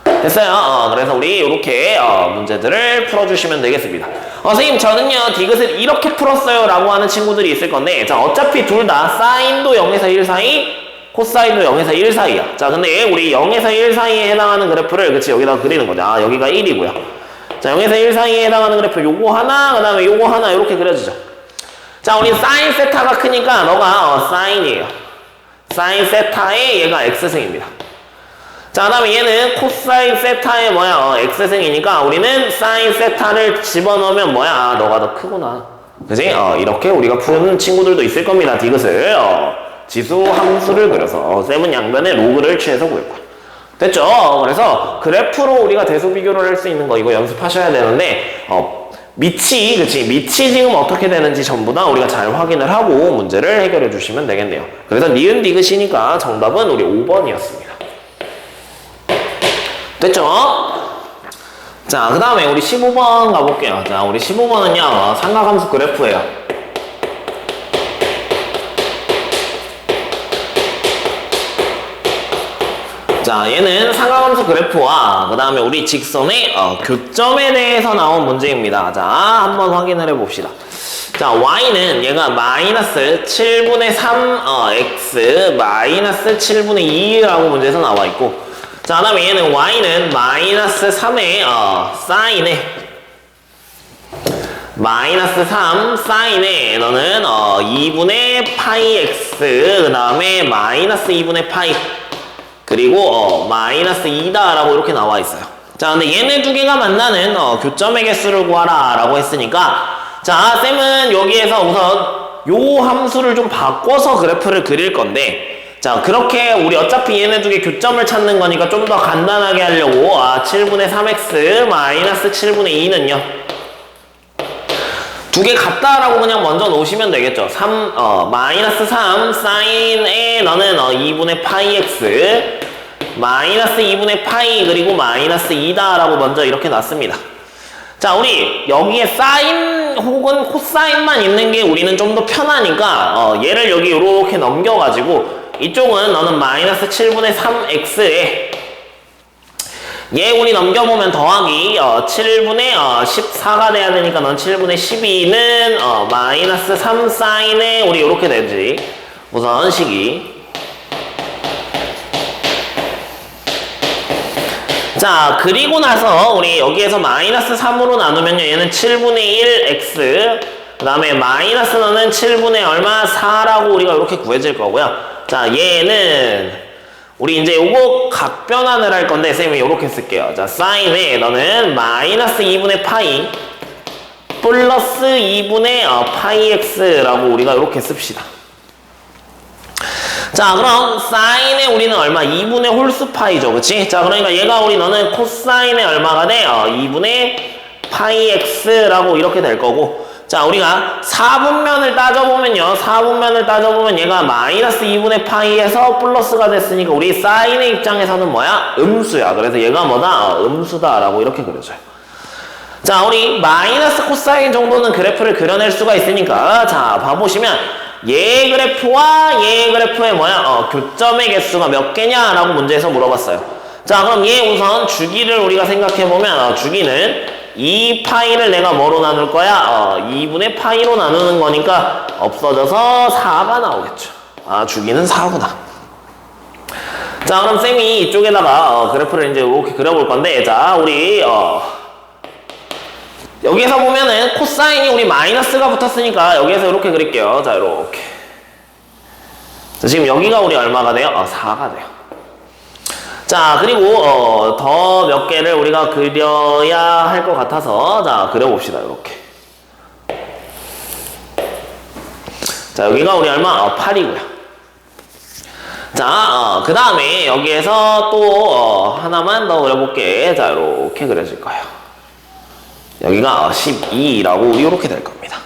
됐어요. 그래서 우리 이렇게 문제들을 풀어주시면 되겠습니다. 선생님, 저는요 디귿을 이렇게 풀었어요 라고 하는 친구들이 있을 건데, 자, 어차피 둘 다 사인도 0에서 1 사이, 코사인도 0에서 1 사이야. 자, 근데 우리 0에서 1 사이에 해당하는 그래프를 그치 여기다 그리는 거죠. 여기가 1이고요. 자, 0에서 1 사이에 해당하는 그래프 요거 하나, 그 다음에 요거 하나 이렇게 그려지죠. 자, 우리 사인 세타가 크니까 너가 사인이에요. 사인 세타에 얘가 x승입니다. 자, 그 다음에 얘는 코사인 세타의 뭐야? x승이니까 우리는 사인 세타를 집어넣으면 뭐야? 너가 더 크구나. 그지? 이렇게 우리가 푸는 친구들도 있을 겁니다. 디귿을. 지수 함수를 그려서 쌤은 양변에 로그를 취해서 구했고. 됐죠? 그래서 그래프로 우리가 대수 비교를 할 수 있는 거 이거 연습하셔야 되는데 밑이, 그치? 밑이 지금 어떻게 되는지 전부 다 우리가 잘 확인을 하고 문제를 해결해 주시면 되겠네요. 그래서 니은 디귿이니까 정답은 우리 5번이었습니다. 됐죠? 자, 그 다음에 우리 15번 가볼게요. 자, 우리 15번은요, 삼각함수 그래프예요. 자, 얘는 삼각함수 그래프와 그 다음에 우리 직선의 교점에 대해서 나온 문제입니다. 자, 한번 확인을 해봅시다. 자, y는 얘가 마이너스 7분의 3 x 마이너스 7분의 2라고 문제에서 나와 있고, 자, 그 다음에 얘는 y는 마이너스 3의 사인에 마이너스 3 사인에 너는 2분의 파이 x 그 다음에 마이너스 2분의 파이 그리고 마이너스 2다 라고 이렇게 나와 있어요. 자, 근데 얘네 두 개가 만나는 교점의 개수를 구하라 라고 했으니까, 자, 쌤은 여기에서 우선 요 함수를 좀 바꿔서 그래프를 그릴 건데, 자, 그렇게 우리 어차피 얘네 두 개 교점을 찾는 거니까 좀 더 간단하게 하려고 7분의 3x 마이너스 7분의 2는요 두 개 같다라고 그냥 먼저 놓으시면 되겠죠. 마이너스 3 사인에 너는 2분의 파이 x 마이너스 2분의 파이 그리고 마이너스 2다 라고 먼저 이렇게 놨습니다. 자, 우리 여기에 사인 혹은 코사인만 있는 게 우리는 좀 더 편하니까 얘를 여기 이렇게 넘겨가지고 이쪽은 너는 마이너스 7분의 3x에 얘 우리 넘겨보면 더하기 7분의 14가 돼야 되니까 넌 7분의 12는 마이너스 3 사인에 우리 이렇게 되지. 우선 식이. 자, 그리고 나서 우리 여기에서 마이너스 3으로 나누면요. 얘는 7분의 1 x 그 다음에 마이너스는 7분의 얼마? 4라고 우리가 이렇게 구해질 거고요. 자, 얘는 우리 이제 요거 각변환을 할 건데 쌤이 요렇게 쓸게요. 자, 사인에 너는 마이너스 2분의 파이 플러스 2분의 파이 x라고 우리가 이렇게 씁시다. 자, 그럼 사인에 우리는 얼마? 2분의 홀수 파이죠, 그치? 자, 그러니까 얘가 우리 너는 코사인에 얼마가 돼? 2분의 파이 x라고 이렇게 될 거고. 자, 우리가 4분면을 따져보면요. 4분면을 따져보면 얘가 마이너스 2분의 파이에서 플러스가 됐으니까 우리 사인의 입장에서는 뭐야? 음수야. 그래서 얘가 뭐다? 음수다라고 이렇게 그려져요. 자, 우리 마이너스 코사인 정도는 그래프를 그려낼 수가 있으니까 자, 봐보시면 얘 그래프와 얘 그래프의 뭐야? 교점의 개수가 몇 개냐라고 문제에서 물어봤어요. 자, 그럼 얘 우선 주기를 우리가 생각해보면 주기는 2파이를 내가 뭐로 나눌 거야? 2분의 파이로 나누는 거니까 없어져서 4가 나오겠죠. 아, 주기는 4구나. 자, 그럼 쌤이 이쪽에다가 그래프를 이제 이렇게 그려볼 건데, 자, 우리 여기에서 보면은 코사인이 우리 마이너스가 붙었으니까 여기에서 이렇게 그릴게요. 자, 이렇게. 자, 지금 여기가 우리 얼마가 돼요? 4가 돼요. 자, 그리고 더 몇 개를 우리가 그려야 할 것 같아서 자, 그려봅시다. 이렇게. 자, 여기가 우리 얼마? 8이고요. 자, 그 다음에 여기에서 또 하나만 더 그려볼게. 자, 이렇게 그려질 거예요. 여기가 12라고 우리 이렇게 될 겁니다.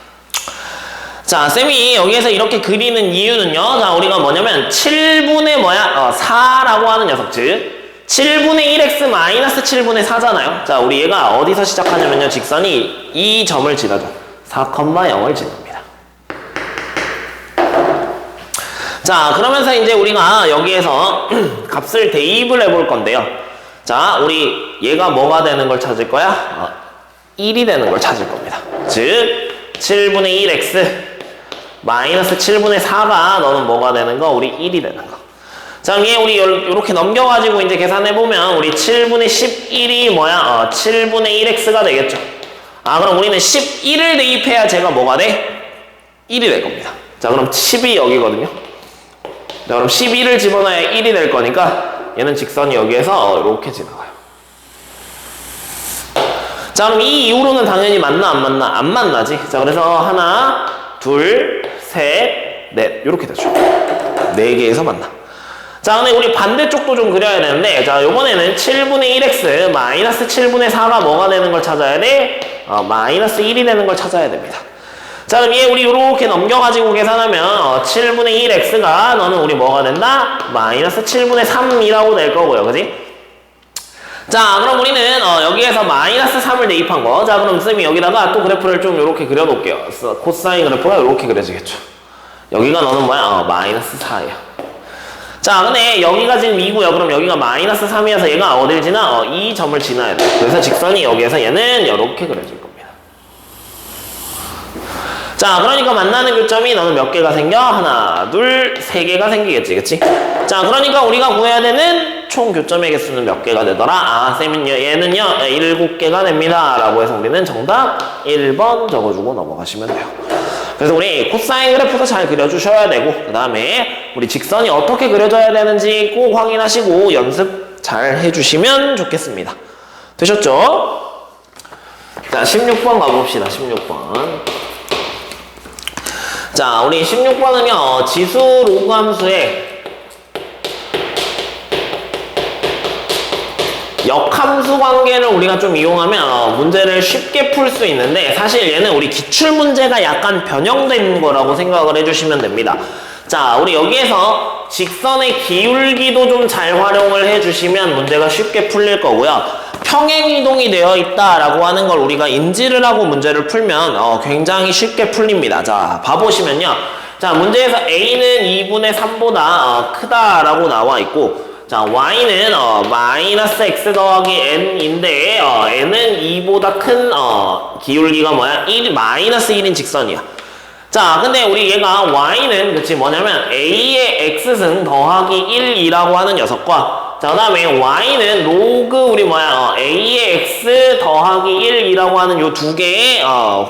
자, 쌤이 여기에서 이렇게 그리는 이유는요. 자, 우리가 뭐냐면 7분의 뭐야? 4라고 하는 녀석, 즉 7분의 1x 마이너스 7분의 4잖아요. 자, 우리 얘가 어디서 시작하냐면요. 직선이 이 점을 지나죠. 4,0을 지납니다. 자, 그러면서 이제 우리가 여기에서 값을 대입을 해볼 건데요. 자, 우리 얘가 뭐가 되는 걸 찾을 거야? 1이 되는 걸 찾을 겁니다. 즉 7분의 1x 마이너스 7분의 4가 너는 뭐가 되는 거? 우리 1이 되는 거. 자, 얘 우리 이렇게 넘겨가지고 이제 계산해보면 우리 7분의 11이 뭐야? 7분의 1x가 되겠죠. 아, 그럼 우리는 11을 대입해야 제가 뭐가 돼? 1이 될 겁니다. 자, 그럼 10이 여기거든요. 자, 그럼 11을 집어넣어야 1이 될 거니까 얘는 직선이 여기에서 이렇게 지나가요. 자, 그럼 이 이후로는 당연히 맞나 안 맞나? 안 만나지. 자, 그래서 하나, 둘, 셋, 넷 이렇게 되죠. 4개에서 만나. 자, 근데 우리 반대쪽도 좀 그려야 되는데, 자, 요번에는 7분의 1x 마이너스 7분의 4가 뭐가 되는 걸 찾아야 돼? 마이너스 1이 되는 걸 찾아야 됩니다. 자, 그럼 얘 우리 요렇게 넘겨가지고 계산하면 7분의 1x가 너는 우리 뭐가 된다? 마이너스 7분의 3이라고 될 거고요. 그지? 자, 그럼 우리는 여기에서 마이너스 3을 대입한 거. 자, 그럼 쌤이 여기다가 또 그래프를 좀 요렇게 그려놓을게요. 코사인 그래프가 요렇게 그려지겠죠. 여기가 너는 뭐야? 마이너스 4야. 자, 근데 여기가 지금 2고요. 그럼 여기가 마이너스 3이어서 얘가 어딜 지나? 이 점을 지나야 돼. 그래서 직선이 여기에서 얘는 이렇게 그려질 겁니다. 자, 그러니까 만나는 교점이 너는 몇 개가 생겨? 하나, 둘, 3개가 생기겠지, 그치? 자, 그러니까 우리가 구해야 되는 총 교점의 개수는 몇 개가 되더라? 아, 쌤은요, 얘는요, 7개가 됩니다. 라고 해서 우리는 정답 1번 적어주고 넘어가시면 돼요. 그래서 우리 코사인 그래프도 잘 그려주셔야 되고, 그 다음에 우리 직선이 어떻게 그려져야 되는지 꼭 확인하시고 연습 잘 해주시면 좋겠습니다. 되셨죠? 자, 16번 가봅시다. 16번. 자, 우리 16번은요, 지수 로그 함수에 역함수 관계를 우리가 좀 이용하면 문제를 쉽게 풀 수 있는데, 사실 얘는 우리 기출문제가 약간 변형된 거라고 생각을 해주시면 됩니다. 자, 우리 여기에서 직선의 기울기도 좀 잘 활용을 해주시면 문제가 쉽게 풀릴 거고요. 평행이동이 되어 있다라고 하는 걸 우리가 인지를 하고 문제를 풀면 굉장히 쉽게 풀립니다. 자, 봐보시면요. 자, 문제에서 A는 2분의 3보다 크다라고 나와 있고, 자, Y는 마이너스 X 더하기 N인데 N은 2보다 큰 기울기가 뭐야? 1, 마이너스 1인 직선이야. 자, 근데 우리 얘가 y는 그치 뭐냐면 a의 x승 더하기 1이라고 하는 녀석과 자, 그 다음에 y는 로그 우리 뭐야 a의 x 더하기 1이라고 하는 요 두 개의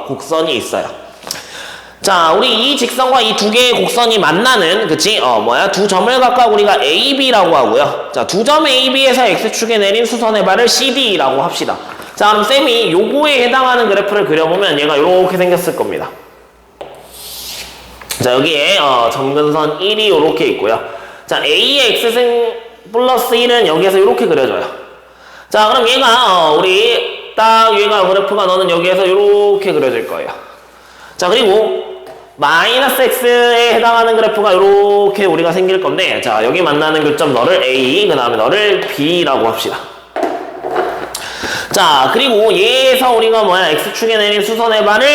곡선이 있어요. 자, 우리 이 직선과 이 두 개의 곡선이 만나는 그치 두 점을 각각 우리가 AB라고 하고요. 자, 두 점 AB에서 x축에 내린 수선의 발을 CD라고 합시다. 자, 그럼 쌤이 요거에 해당하는 그래프를 그려보면 얘가 이렇게 생겼을 겁니다. 자, 여기에 점근선 1이 이렇게 있고요. 자, A의 x승 플러스 1은 여기에서 이렇게 그려져요. 자, 그럼 얘가 우리 딱 얘가 그래프가 너는 여기에서 이렇게 그려질 거예요. 자, 그리고 마이너스 x에 해당하는 그래프가 이렇게 우리가 생길 건데 자, 여기 만나는 교점 너를 A, 그 다음에 너를 B라고 합시다. 자, 그리고 얘에서 우리가 x축에 내린 수선의 발을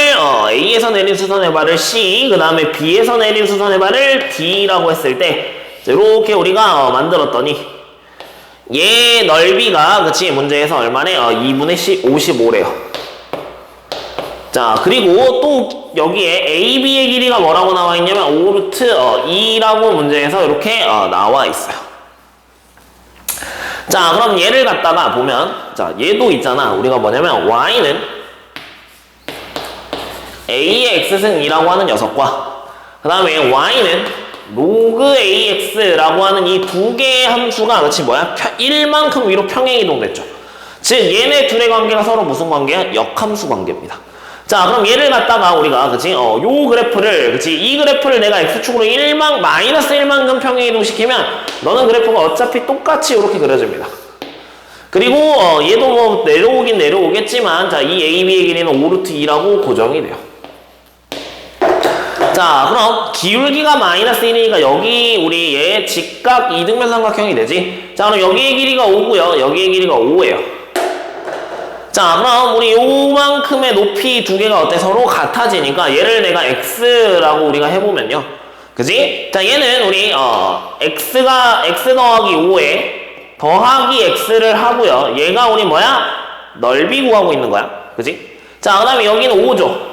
A에서 내린 수선의 발을 C, 그 다음에 B에서 내린 수선의 발을 D라고 했을 때 이렇게 우리가 만들었더니 얘 넓이가 그치 문제에서 얼마네? 2분의 55래요. 자, 그리고 또 여기에 AB의 길이가 뭐라고 나와 있냐면 5루트 2라고 문제에서 이렇게 나와 있어요. 자, 그럼 얘를 갖다가 보면 자, 얘도 있잖아. 우리가 뭐냐면 y는 a의 x승이라고 하는 녀석과 그 다음에 y는 로그 ax라고 하는 이 두 개의 함수가 그치 1만큼 위로 평행이동됐죠. 즉 얘네 둘의 관계가 서로 무슨 관계야? 역함수 관계입니다. 자, 그럼 얘를 갖다가 우리가 그치 요 그래프를 그치 이 그래프를 내가 x축으로 마이너스 1만큼 평행이동 시키면 너는 그래프가 어차피 똑같이 이렇게 그려집니다. 그리고 얘도 뭐 내려오긴 내려오겠지만 자, 이 AB의 길이는 5루트 2라고 고정이 돼요. 자, 그럼 기울기가 마이너스 1이니까 여기 우리 얘 직각 이등변 삼각형이 되지. 자, 그럼 여기의 길이가 5고요. 여기의 길이가 5예요. 자, 그럼 우리 요만큼의 높이 두 개가 어때? 서로 같아지니까 얘를 내가 x라고 우리가 해보면요. 그지? 자, 얘는 우리 x가 x 더하기 5에 더하기 x를 하고요. 얘가 우리 넓이 구하고 있는 거야. 그지? 자, 그 다음에 여기는 5죠.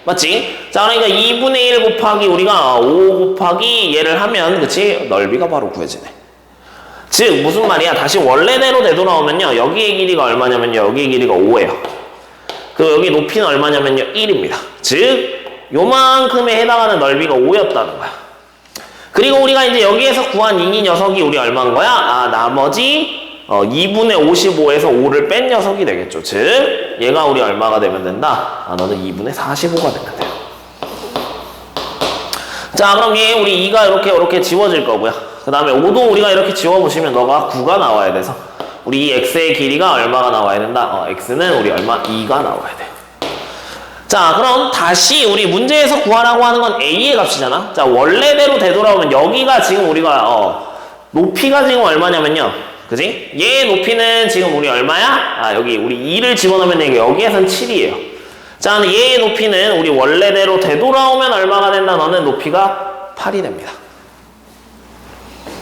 맞지? 자, 그러니까 2분의 1 곱하기 우리가 5 곱하기 얘를 하면 그치? 넓이가 바로 구해지네. 즉 무슨 말이야? 다시 원래대로 되돌아오면요. 여기의 길이가 얼마냐면요. 여기의 길이가 5예요. 그리고 여기 높이는 얼마냐면요. 1입니다. 즉 요만큼에 해당하는 넓이가 5였다는 거야. 그리고 우리가 이제 여기에서 구한 이 녀석이 우리 얼마인 거야? 나머지 2분의 55에서 5를 뺀 녀석이 되겠죠. 즉 얘가 우리 얼마가 되면 된다? 너는 2분의 45가 되면 돼요. 자, 그럼 얘 우리 2가 이렇게 지워질 거고요. 그 다음에 5도 우리가 이렇게 지워보시면 너가 9가 나와야 돼서 우리 이 x의 길이가 얼마가 나와야 된다? x는 우리 얼마? 2가 나와야 돼요. 자, 그럼 다시 우리 문제에서 구하라고 하는 건 a의 값이잖아. 자, 원래대로 되돌아오면 여기가 지금 우리가 높이가 지금 얼마냐면요. 그지? 얘 높이는 지금 우리 얼마야? 여기 우리 2를 집어넣으면 여기에선 7이에요. 자, 얘의 높이는 우리 원래대로 되돌아오면 얼마가 된다? 너는 높이가 8이 됩니다.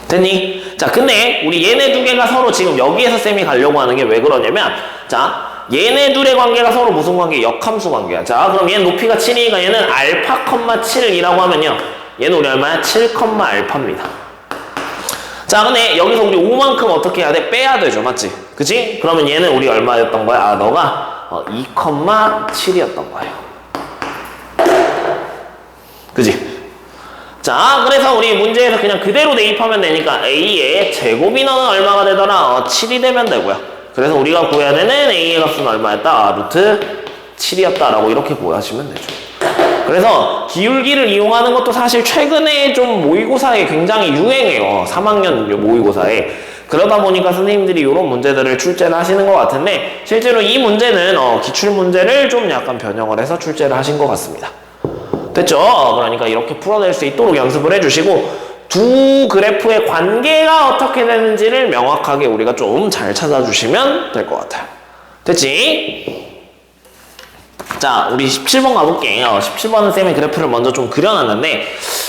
됐니? 자, 근데 우리 얘네 두 개가 서로 지금 여기에서 쌤이 가려고 하는 게 왜 그러냐면 자, 얘네 둘의 관계가 서로 무슨 관계? 역함수 관계야. 자, 그럼 얘는 높이가 7이니까 얘는 알파, 7이라고 하면요. 얘는 우리 얼마야? 7, 알파입니다. 자, 근데 여기서 우리 5만큼 어떻게 해야 돼? 빼야 되죠. 맞지? 그치? 그러면 얘는 우리 얼마였던 거야? 너가 2,7이었던 거예요. 그치? 자, 그래서 우리 문제에서 그냥 그대로 대입하면 되니까 A의 제곱 인원은 얼마가 되더라? 7이 되면 되고요. 그래서 우리가 구해야 되는 A의 값은 얼마였다? 루트 7이었다라고 이렇게 구하시면 되죠. 그래서 기울기를 이용하는 것도 사실 최근에 좀 모의고사에 굉장히 유행해요. 3학년 모의고사에. 그러다 보니까 선생님들이 이런 문제들을 출제를 하시는 것 같은데 실제로 이 문제는 기출문제를 좀 약간 변형을 해서 출제를 하신 것 같습니다. 됐죠? 그러니까 이렇게 풀어낼 수 있도록 연습을 해주시고 두 그래프의 관계가 어떻게 되는지를 명확하게 우리가 좀 잘 찾아주시면 될 것 같아요. 됐지? 자, 우리 17번 가볼게요. 17번은 쌤이 그래프를 먼저 좀 그려놨는데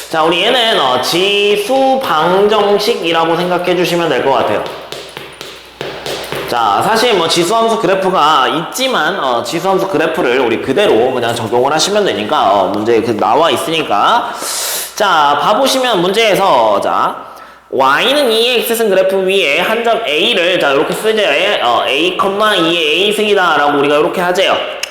자, 우리 얘는 지수 방정식이라고 생각해 주시면 될 것 같아요. 자, 사실 뭐 지수함수 그래프가 있지만 지수함수 그래프를 우리 그대로 그냥 적용을 하시면 되니까 문제에 나와 있으니까 자, 봐보시면 문제에서 자 y는 2의 x승 그래프 위에 한 점 a를 자 이렇게 쓰죠. a, 2의 a승이다 라고 우리가 이렇게 하재요.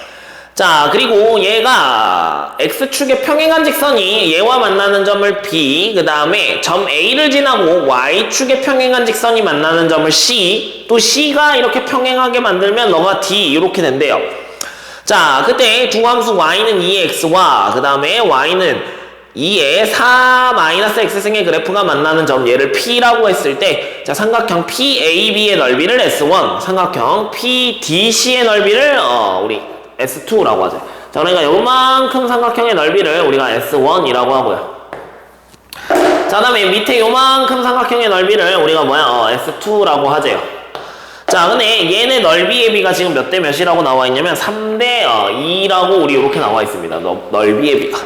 자, 그리고 얘가 x축의 평행한 직선이 얘와 만나는 점을 b, 그 다음에 점 a를 지나고 y축의 평행한 직선이 만나는 점을 c, 또 c가 이렇게 평행하게 만들면 너가 d 이렇게 된대요. 자, 그때 두 함수 y는 2의 x와 그 다음에 y는 2의 4-x승의 그래프가 만나는 점 얘를 p라고 했을 때 자, 삼각형 PAB의 넓이를 S1, 삼각형 PDC의 넓이를 우리 S2라고 하죠. 자, 그러니까 요만큼 삼각형의 넓이를 우리가 S1이라고 하고요. 자, 다음에 밑에 요만큼 삼각형의 넓이를 우리가 S2라고 하재요. 자, 근데 얘네 넓이의 비가 지금 몇 대 몇이라고 나와 있냐면 3대 2라고 우리 이렇게 나와 있습니다. 넓이의 비가.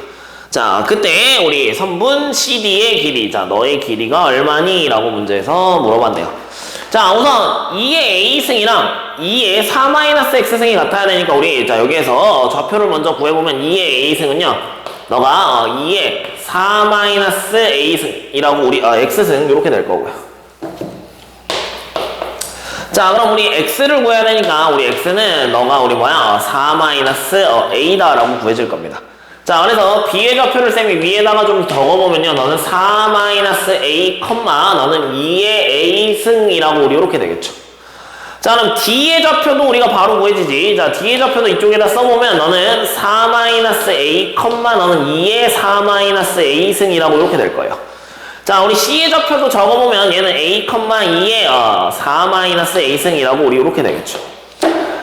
자, 그때 우리 선분 CD의 길이, 자, 너의 길이가 얼마니? 라고 문제에서 물어봤네요. 자, 우선 2의 A승이랑 2의 4-X승이 같아야 되니까 우리 자 여기에서 좌표를 먼저 구해보면 2의 A승은요 너가 2의 4-A승이라고 우리 X승 이렇게 될 거고요. 자, 그럼 우리 X를 구해야 되니까 우리 X는 너가 우리 4-A다 라고 구해질 겁니다. 자, 그래서 B의 좌표를 쌤이 위에다가 좀 적어보면요. 너는 4-A, 너는 2의 A승이라고 우리 이렇게 되겠죠. 자, 그럼 D의 좌표도 우리가 바로 구해지지. 자, D의 좌표도 이쪽에다 써보면 너는 4-A, 너는 2의 4-A승이라고 이렇게 될 거예요. 자, 우리 C의 좌표도 적어보면 얘는 A, 2의 4-A승이라고 우리 이렇게 되겠죠.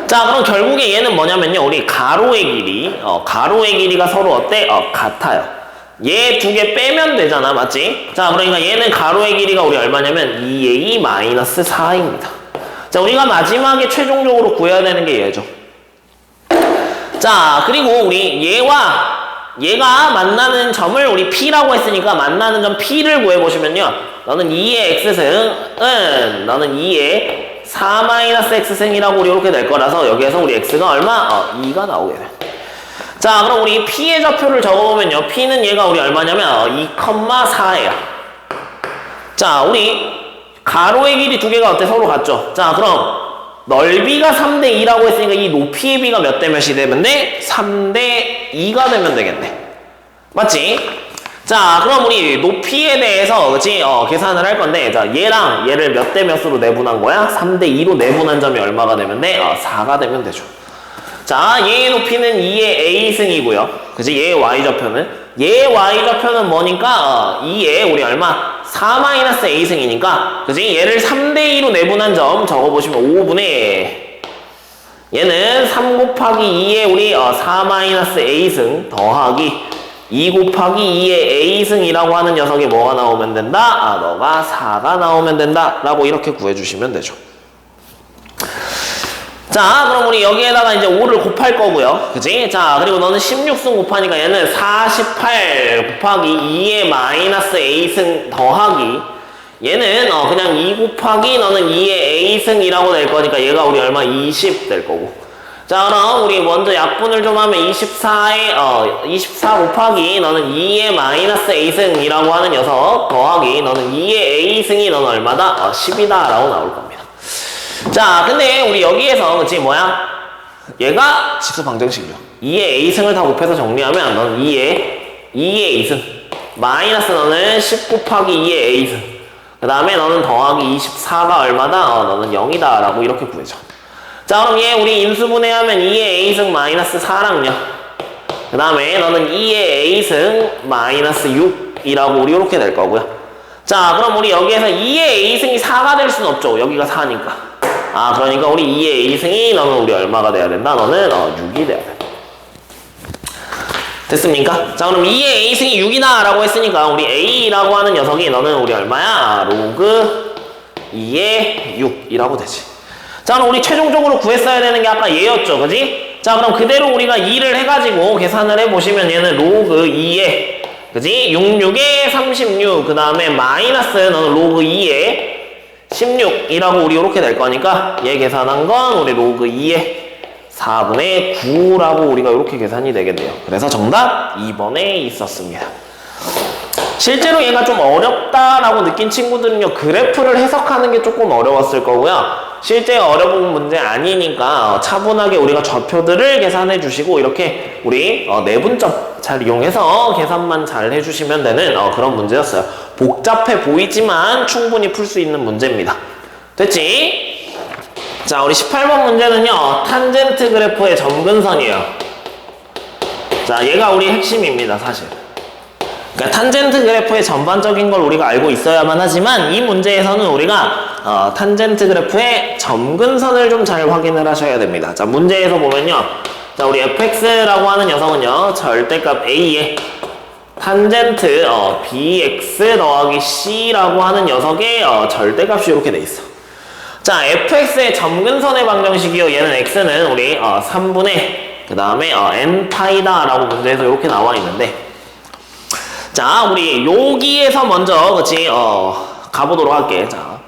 자, 그럼 결국에 얘는 뭐냐면요. 우리 가로의 길이, 가로의 길이가 서로 어때? 같아요. 얘 두 개 빼면 되잖아. 맞지? 자, 그러니까 얘는 가로의 길이가 우리 얼마냐면 2a-4입니다. 자, 우리가 마지막에 최종적으로 구해야 되는 게 얘죠. 자, 그리고 우리 얘가 만나는 점을 우리 P라고 했으니까 만나는 점 P를 구해보시면요. 너는 2의 X승은 너는 2의 4-X승이라고 우리 이렇게 될 거라서 여기에서 우리 X가 얼마? 2가 나오게 돼. 자, 그럼 우리 P의 좌표를 적어보면요. P는 얘가 우리 얼마냐면 2,4예요. 자, 우리 가로의 길이 두 개가 어때? 서로 같죠? 자, 그럼 넓이가 3대 2라고 했으니까 이 높이의 비가 몇 대 몇이 되면 돼? 3대 2가 되면 되겠네. 맞지? 자, 그럼 우리 높이에 대해서 그치? 계산을 할 건데 자, 얘랑 얘를 몇 대 몇으로 내분한 거야? 3대 2로 내분한 점이 얼마가 되면 돼? 4가 되면 되죠. 자, 얘의 높이는 2의 A승이고요. 그치? 얘의 Y좌표는 얘의 Y좌표는 뭐니까 2의 우리 얼마? 4-A승이니까 그치? 얘를 3대 2로 내분한 점 적어보시면 5분의 얘는 3 곱하기 2의 우리 4-A승 더하기 2 곱하기 2의 A승이라고 하는 녀석이 뭐가 나오면 된다? 너가 4가 나오면 된다 라고 이렇게 구해주시면 되죠. 자, 그럼 우리 여기에다가 이제 5를 곱할 거고요. 그치? 자, 그리고 너는 16승 곱하니까 얘는 48 곱하기 2의 마이너스 A승 더하기 얘는 그냥 2 곱하기 너는 2의 A승이라고 될 거니까 얘가 우리 얼마? 20 될 거고. 자, 그럼 우리 먼저 약분을 좀 하면 24 곱하기 너는 2의 마이너스 A승이라고 하는 녀석 더하기 너는 2의 A승이 너는 얼마다? 10이다 라고 나올 겁니다. 자, 근데 우리 여기에서 그치 뭐야? 얘가 지수 방정식이죠. 2의 A승을 다 곱해서 정리하면 너는 2의 A승 마이너스 너는 10 곱하기 2의 A승 그 다음에 너는 더하기 24가 얼마다? 너는 0이다 라고 이렇게 구해줘. 자, 그럼 얘 우리 인수분해하면 2의 A승 마이너스 4랑요 그 다음에 너는 2의 A승 마이너스 6이라고 우리 이렇게 될 거고요. 자, 그럼 우리 여기에서 2의 A승이 4가 될 수는 없죠. 여기가 4니까. 그러니까 우리 2의 A승이 너는 우리 얼마가 돼야 된다? 너는 6이 돼야 돼. 됐습니까? 자, 그럼 2의 A승이 6이다 라고 했으니까 우리 A라고 하는 녀석이 너는 우리 얼마야? 로그 2의 6이라고 되지. 자, 그럼 우리 최종적으로 구했어야 되는 게 아까 얘였죠. 그지? 자, 그럼 그대로 우리가 2를 해가지고 계산을 해보시면 얘는 로그 2의 그지? 66에 36 그 다음에 마이너스 너는 로그 2에 16이라고 우리 이렇게 될 거니까 얘 계산한 건 우리 로그 2에 4분의 9라고 우리가 이렇게 계산이 되겠네요. 그래서 정답 2번에 있었습니다. 실제로 얘가 좀 어렵다라고 느낀 친구들은요, 그래프를 해석하는 게 조금 어려웠을 거고요. 실제 어려운 문제 아니니까 차분하게 우리가 좌표들을 계산해 주시고 이렇게 우리 내분점 잘 이용해서 계산만 잘 해주시면 되는 그런 문제였어요. 복잡해 보이지만 충분히 풀 수 있는 문제입니다. 됐지? 자, 우리 18번 문제는요, 탄젠트 그래프의 점근선이에요. 자, 얘가 우리 핵심입니다, 사실. 그러니까 탄젠트 그래프의 전반적인 걸 우리가 알고 있어야만 하지만 이 문제에서는 우리가 탄젠트 그래프의 점근선을 좀 잘 확인을 하셔야 됩니다. 자, 문제에서 보면요, 자, 우리 fx라고 하는 녀석은요, 절대값 a에 탄젠트 bx 더하기 c라고 하는 녀석의 절대값이 이렇게 돼 있어. 자, fx의 점근선의 방정식이요, 얘는 x는 우리 3분의 그 다음에 n파이다 라고 문제에서 이렇게 나와 있는데, 자, 우리 여기에서 먼저 그치 가보도록 할게. 자,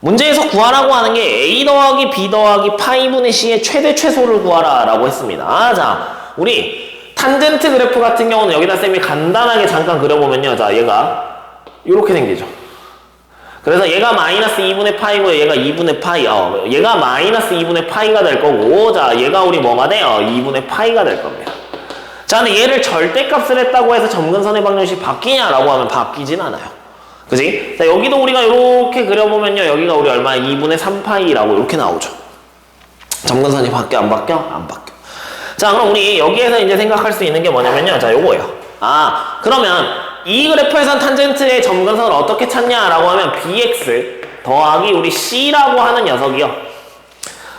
문제에서 구하라고 하는 게 a 더하기 b 더하기 파이분의 c의 최대 최소를 구하라 라고 했습니다. 자, 우리 탄젠트 그래프 같은 경우는 여기다 쌤이 간단하게 잠깐 그려보면요, 자, 얘가 이렇게 생기죠. 그래서 얘가 마이너스 2분의 파이고 얘가 2분의 파이, 얘가 마이너스 2분의 파이가 될 거고, 자, 얘가 우리 뭐가 돼? 2분의 파이가 될 겁니다. 자, 근데 얘를 절대값을 했다고 해서 점근선의 방정식이 바뀌냐라고 하면 바뀌진 않아요. 그지? 자, 여기도 우리가 이렇게 그려보면요, 여기가 우리 얼마? 2분의 3파이라고 이렇게 나오죠. 점근선이 바뀌어, 안 바뀌어? 안 바뀌어. 자, 그럼 우리 여기에서 이제 생각할 수 있는 게 뭐냐면요, 자, 요거예요. 그러면 이 그래프에선 탄젠트의 점근선을 어떻게 찾냐라고 하면 bx 더하기 우리 c라고 하는 녀석이요.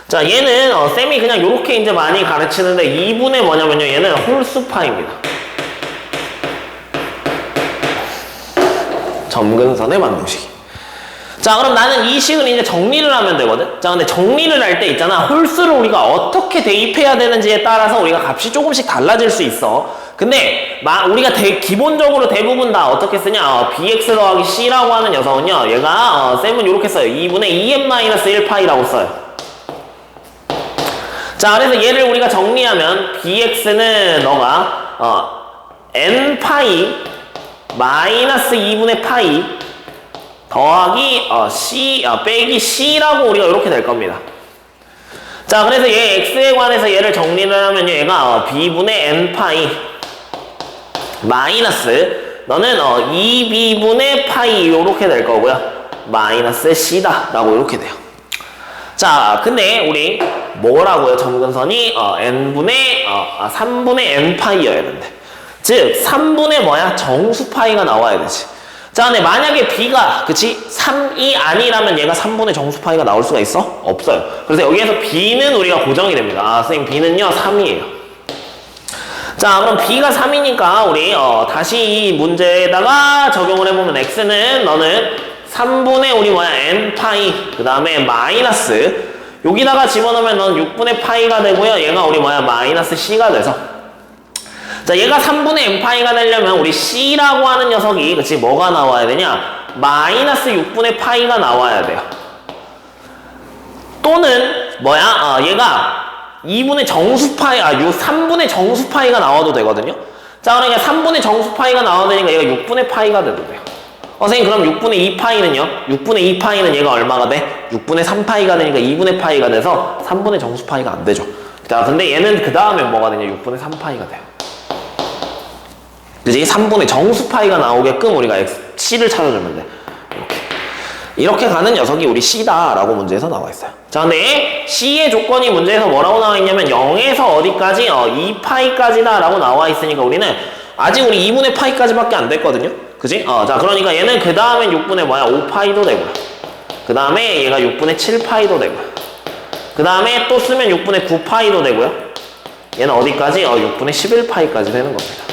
자, 얘는 쌤이 그냥 요렇게 이제 많이 가르치는데 2분의 뭐냐면요, 얘는 홀수파입니다. 점근선의 방정식이. 자, 그럼 나는 이 식을 이제 정리를 하면 되거든. 자, 근데 정리를 할 때 있잖아, 홀수를 우리가 어떻게 대입해야 되는지에 따라서 우리가 값이 조금씩 달라질 수 있어. 근데 우리가 기본적으로 대부분 다 어떻게 쓰냐, bx 더하기 c라고 하는 녀석은요, 얘가 쌤은 요렇게 써요. 2분의 2n-1파이라고 써요. 자, 그래서 얘를 우리가 정리하면 bx는 너가 n파이 마이너스 2분의 파이 더하기 c 빼기 c라고 우리가 이렇게 될 겁니다. 자, 그래서 얘 x에 관해서 얘를 정리를 하면 얘가 b분의 n파이 마이너스 너는 2b분의 파이 이렇게 될 거고요. 마이너스 c다 라고 이렇게 돼요. 자, 근데 우리 뭐라고요? 점근선이 n분의 3분의 n파이여야 되는데, 즉 3분의 뭐야? 정수파이가 나와야 되지. 자, 근데 만약에 b가 그치? 3이 아니라면 얘가 3분의 정수파이가 나올 수가 있어? 없어요. 그래서 여기에서 b는 우리가 고정이 됩니다. 선생님 b는요 3이에요. 자, 그럼 b가 3이니까 우리 다시 이 문제에다가 적용을 해보면 x는 너는 3분의 우리 뭐야? n파이 그 다음에 마이너스 여기다가 집어넣으면 넌 6분의 파이가 되고요. 얘가 우리 뭐야? 마이너스 c가 돼서, 자, 얘가 3분의 n파이가 되려면 우리 c라고 하는 녀석이 그치 뭐가 나와야 되냐? 마이너스 6분의 파이가 나와야 돼요. 또는 뭐야? 얘가 2분의 정수파이 3분의 정수파이가 나와도 되거든요. 자, 그러니까 3분의 정수파이가 나와야 되니까 얘가 6분의 파이가 돼도 돼요. 선생님, 그럼 6분의 2파이는요? 6분의 2파이는 얘가 얼마가 돼? 6분의 3파이가 되니까 2분의 파이가 돼서 3분의 정수파이가 안 되죠. 자, 근데 얘는 그 다음에 뭐가 되냐? 6분의 3파이가 돼요. 그지? 3분의 정수파이가 나오게끔 우리가 C를 찾아주면 돼. 이렇게 가는 녀석이 우리 C다라고 문제에서 나와 있어요. 자, 근데 C의 조건이 문제에서 뭐라고 나와 있냐면 0에서 어디까지? 2파이까지다 라고 나와 있으니까 우리는 아직 우리 2분의 파이까지밖에 안 됐거든요. 그지? 자, 그러니까 얘는 그 다음엔 6분의 뭐야? 5파이도 되고요. 그 다음에 얘가 6분의 7파이도 되고요. 그 다음에 또 쓰면 6분의 9파이도 되고요. 얘는 어디까지? 6분의 11파이까지 되는 겁니다.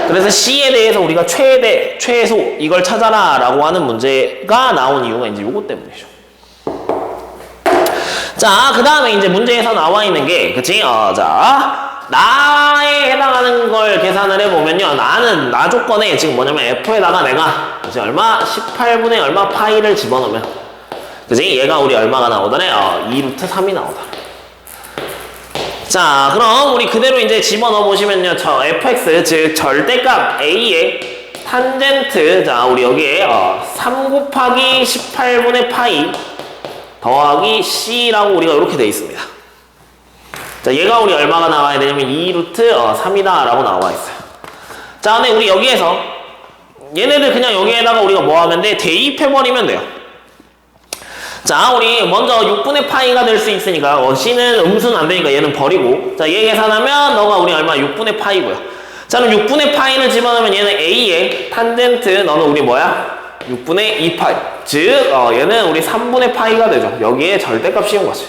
그래서 C에 대해서 우리가 최대, 최소 이걸 찾아라 라고 하는 문제가 나온 이유가 이제 요거 때문이죠. 자, 그 다음에 이제 문제에서 나와 있는 게, 그치? 자, 나에 해당하는 걸 계산을 해보면요. 나는, 나 조건에 지금 뭐냐면 F에다가 내가, 이제 얼마? 18분의 얼마 파이를 집어넣으면, 그지? 얘가 우리 얼마가 나오더래? 2루트 3이 나오더래. 자, 그럼 우리 그대로 이제 집어넣어 보시면요. 저 fx, 즉 절대값 a의 탄젠트, 자, 우리 여기에 3 곱하기 18분의 파이 더하기 c라고 우리가 이렇게 돼 있습니다. 자, 얘가 우리 얼마가 나와야 되냐면 2루트 3이다 라고 나와 있어요. 자, 근데 우리 여기에서 얘네들 그냥 여기에다가 우리가 뭐 하면 돼? 대입해버리면 돼요. 자, 우리 먼저 6분의 파이가 될 수 있으니까 c는 음수는 안 되니까 얘는 버리고, 자, 얘 계산하면 너가 우리 얼마? 6분의 파이고요. 자, 그럼 6분의 파이를 집어넣으면 얘는 a의 탄젠트, 너는 우리 뭐야? 6분의 2파이. 즉 얘는 우리 3분의 파이가 되죠. 여기에 절대값 씌운 거지.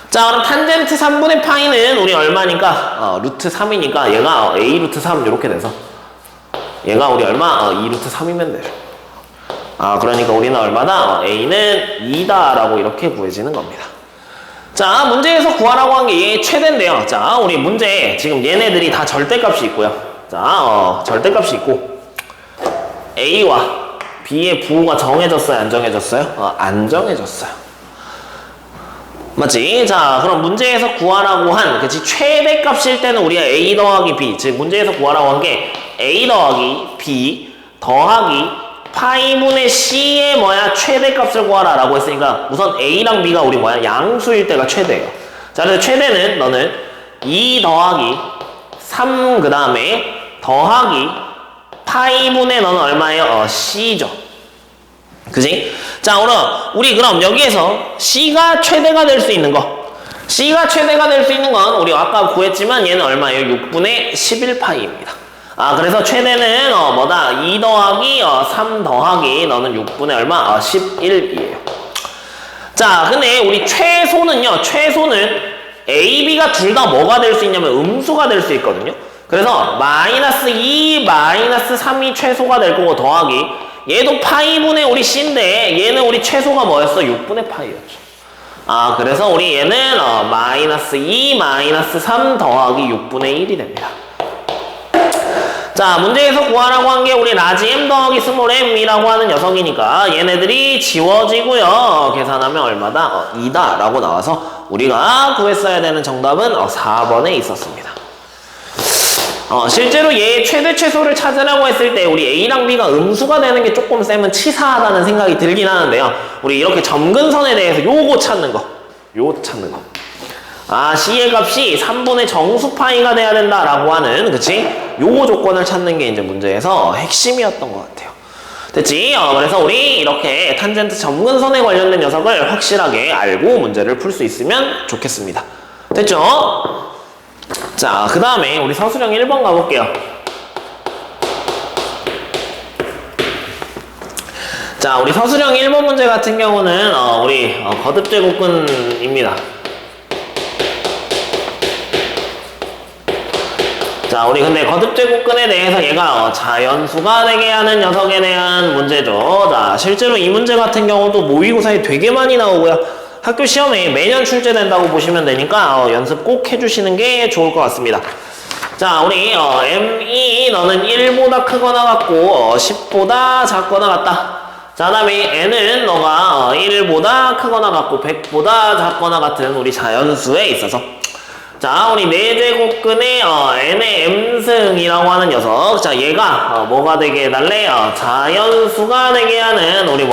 자, 그럼 탄젠트 3분의 파이는 우리 얼마니까? 루트 3이니까 얘가 a 루트 3 이렇게 돼서 얘가 우리 얼마? 2 루트 3이면 되죠. 그러니까 우리는 얼마다? a는 2다 라고 이렇게 구해지는 겁니다. 자, 문제에서 구하라고 한 게 얘 최대인데요. 자, 우리 문제에 지금 얘네들이 다 절대값이 있고요. 자, 절대값이 있고 a와 b의 부호가 정해졌어요? 안 정해졌어요? 안 정해졌어요. 맞지? 자, 그럼 문제에서 구하라고 한, 그치? 최대값일 때는 우리가 a 더하기 b, 즉 문제에서 구하라고 한 게 a 더하기 b 더하기 파이분의 c의 뭐야? 최대값을 구하라 라고 했으니까 우선 a랑 b가 우리 뭐야? 양수일 때가 최대예요. 자, 그래서 최대는 너는 2 더하기 3 그 다음에 더하기 파이분의 너는 얼마예요? c죠. 그지? 자, 우리 그럼 여기에서 c가 최대가 될 수 있는 거, c가 최대가 될 수 있는 건 우리 아까 구했지만 얘는 얼마예요? 6분의 11파이입니다. 그래서 최대는 뭐다? 2 더하기 3 더하기 너는 6분의 얼마? 11이에요. 자, 근데 우리 최소는요. 최소는 a, b가 둘 다 뭐가 될 수 있냐면 음수가 될 수 있거든요. 그래서 마이너스 2, 마이너스 3이 최소가 될 거고 더하기 얘도 파이분의 우리 c인데 얘는 우리 최소가 뭐였어? 6분의 파이였죠. 그래서 우리 얘는 마이너스 2, 마이너스 3 더하기 6분의 1이 됩니다. 자, 문제에서 구하라고 한 게 우리 라지 m 더하기 스몰 m이라고 하는 녀석이니까 얘네들이 지워지고요. 계산하면 얼마다? 2다 라고 나와서 우리가 구했어야 되는 정답은 4번에 있었습니다. 실제로 얘의 최대 최소를 찾으라고 했을 때 우리 a랑 b가 음수가 되는 게 조금 쌤은 치사하다는 생각이 들긴 하는데요. 우리 이렇게 점근선에 대해서 요거 찾는 거. c의 값이 3분의 정수파이가 돼야 된다라고 하는, 그치? 요거 조건을 찾는 게 이제 문제에서 핵심이었던 것 같아요. 됐지? 그래서 우리 이렇게 탄젠트 점근선에 관련된 녀석을 확실하게 알고 문제를 풀 수 있으면 좋겠습니다. 됐죠? 자, 그 다음에 우리 서술형 1번 가볼게요. 자, 우리 서술형 1번 문제 같은 경우는 우리 거듭제곱근입니다. 자, 우리 근데 거듭제곱근에 대해서 얘가 자연수가 되게 하는 녀석에 대한 문제죠. 자, 실제로 이 문제 같은 경우도 모의고사에 되게 많이 나오고요. 학교 시험에 매년 출제된다고 보시면 되니까 연습 꼭 해주시는 게 좋을 것 같습니다. 자, 우리 m2 너는 1보다 크거나 같고 10보다 작거나 같다. 자, 그 다음에 n은 너가 1보다 크거나 같고 100보다 작거나 같은 우리 자연수에 있어서, 자, 우리 4제곱근의 n의 m승이라고 하는 녀석. 자, 얘가 뭐가 되게 해달래? 자연수가 되게 하는 우리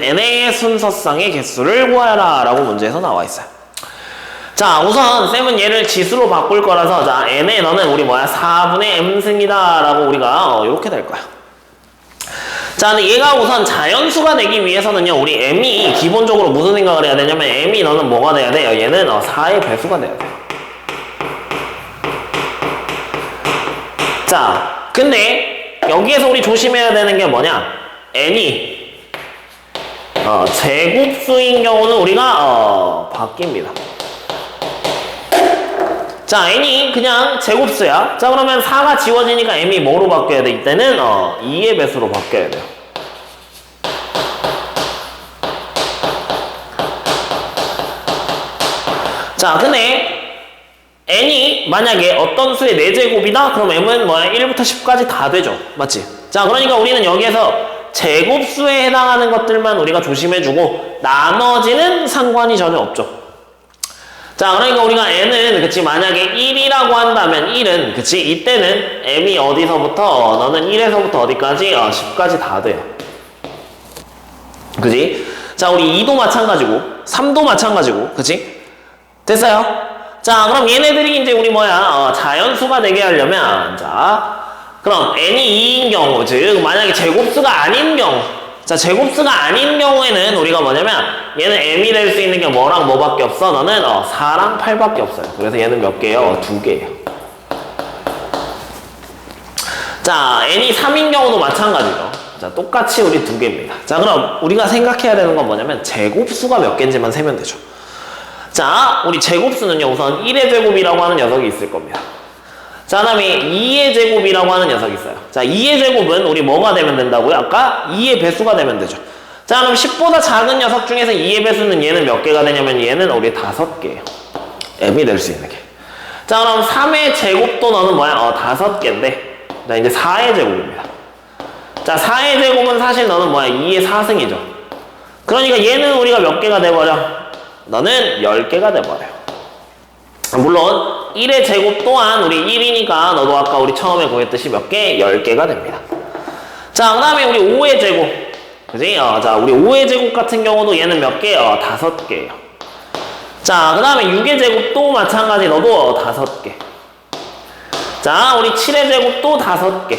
n의 순서쌍의 개수를 구하라 라고 문제에서 나와 있어요. 자, 우선 쌤은 얘를 지수로 바꿀 거라서, 자, n의 너는 우리 4분의 m승이다 라고 우리가 이렇게 될 거야. 자, 근데 얘가 우선 자연수가 되기 위해서는요, 우리 m이 기본적으로 무슨 생각을 해야 되냐면 m이 너는 뭐가 돼야 돼요? 얘는 4의 배수가 돼야 돼요. 자, 근데 여기에서 우리 조심해야 되는 게 뭐냐? n이 제곱수인 경우는 우리가 바뀝니다. 자, n이 그냥 제곱수야. 자, 그러면 4가 지워지니까 m이 뭐로 바뀌어야 돼? 이때는 2의 배수로 바뀌어야 돼요. 자, 근데 n이 만약에 어떤 수의 4제곱이다? 그럼 m은 1부터 10까지 다 되죠. 맞지? 자, 그러니까 우리는 여기에서 제곱수에 해당하는 것들만 우리가 조심해주고 나머지는 상관이 전혀 없죠. 자, 그러니까 우리가 n은 그치 만약에 1이라고 한다면 1은 그치 이때는 m이 어디서부터 너는 1에서부터 어디까지? 10까지 다 돼요. 그치? 자, 우리 2도 마찬가지고 3도 마찬가지고 그치? 됐어요? 자, 그럼 얘네들이 이제 우리 자연수가 되게 하려면 자, 그럼 n이 2인 경우 즉 만약에 제곱수가 아닌 경우 자, 제곱수가 아닌 경우에는 우리가 뭐냐면 얘는 m이 될 수 있는 게 뭐랑 뭐밖에 없어? 너는 4랑 8밖에 없어요. 그래서 얘는 몇 개예요? 2개예요. 자, n이 3인 경우도 마찬가지죠. 자, 똑같이 우리 2개입니다. 자, 그럼 우리가 생각해야 되는 건 뭐냐면 제곱수가 몇 개인지만 세면 되죠. 자, 우리 제곱수는요 우선 1의 제곱이라고 하는 녀석이 있을 겁니다. 자, 그 다음에 2의 제곱이라고 하는 녀석이 있어요. 자, 2의 제곱은 우리 뭐가 되면 된다고요? 아까 2의 배수가 되면 되죠. 자, 그럼 10보다 작은 녀석 중에서 2의 배수는 얘는 몇 개가 되냐면 얘는 우리 5개예요. m이 될 수 있는 게. 자, 그럼 3의 제곱도 너는 뭐야? 5개인데 자, 이제 4의 제곱입니다. 자, 4의 제곱은 사실 너는 뭐야? 2의 4승이죠. 그러니까 얘는 우리가 몇 개가 돼버려? 너는 10개가 돼버려요. 물론 1의 제곱 또한 우리 1이니까 너도 아까 우리 처음에 구했듯이 몇 개? 10개가 됩니다. 자, 그 다음에 우리 5의 제곱 그지? 자, 우리 5의 제곱 같은 경우도 얘는 몇 개? 5개예요. 자, 그 다음에 6의 제곱도 마찬가지 너도 5개. 자, 우리 7의 제곱도 5개.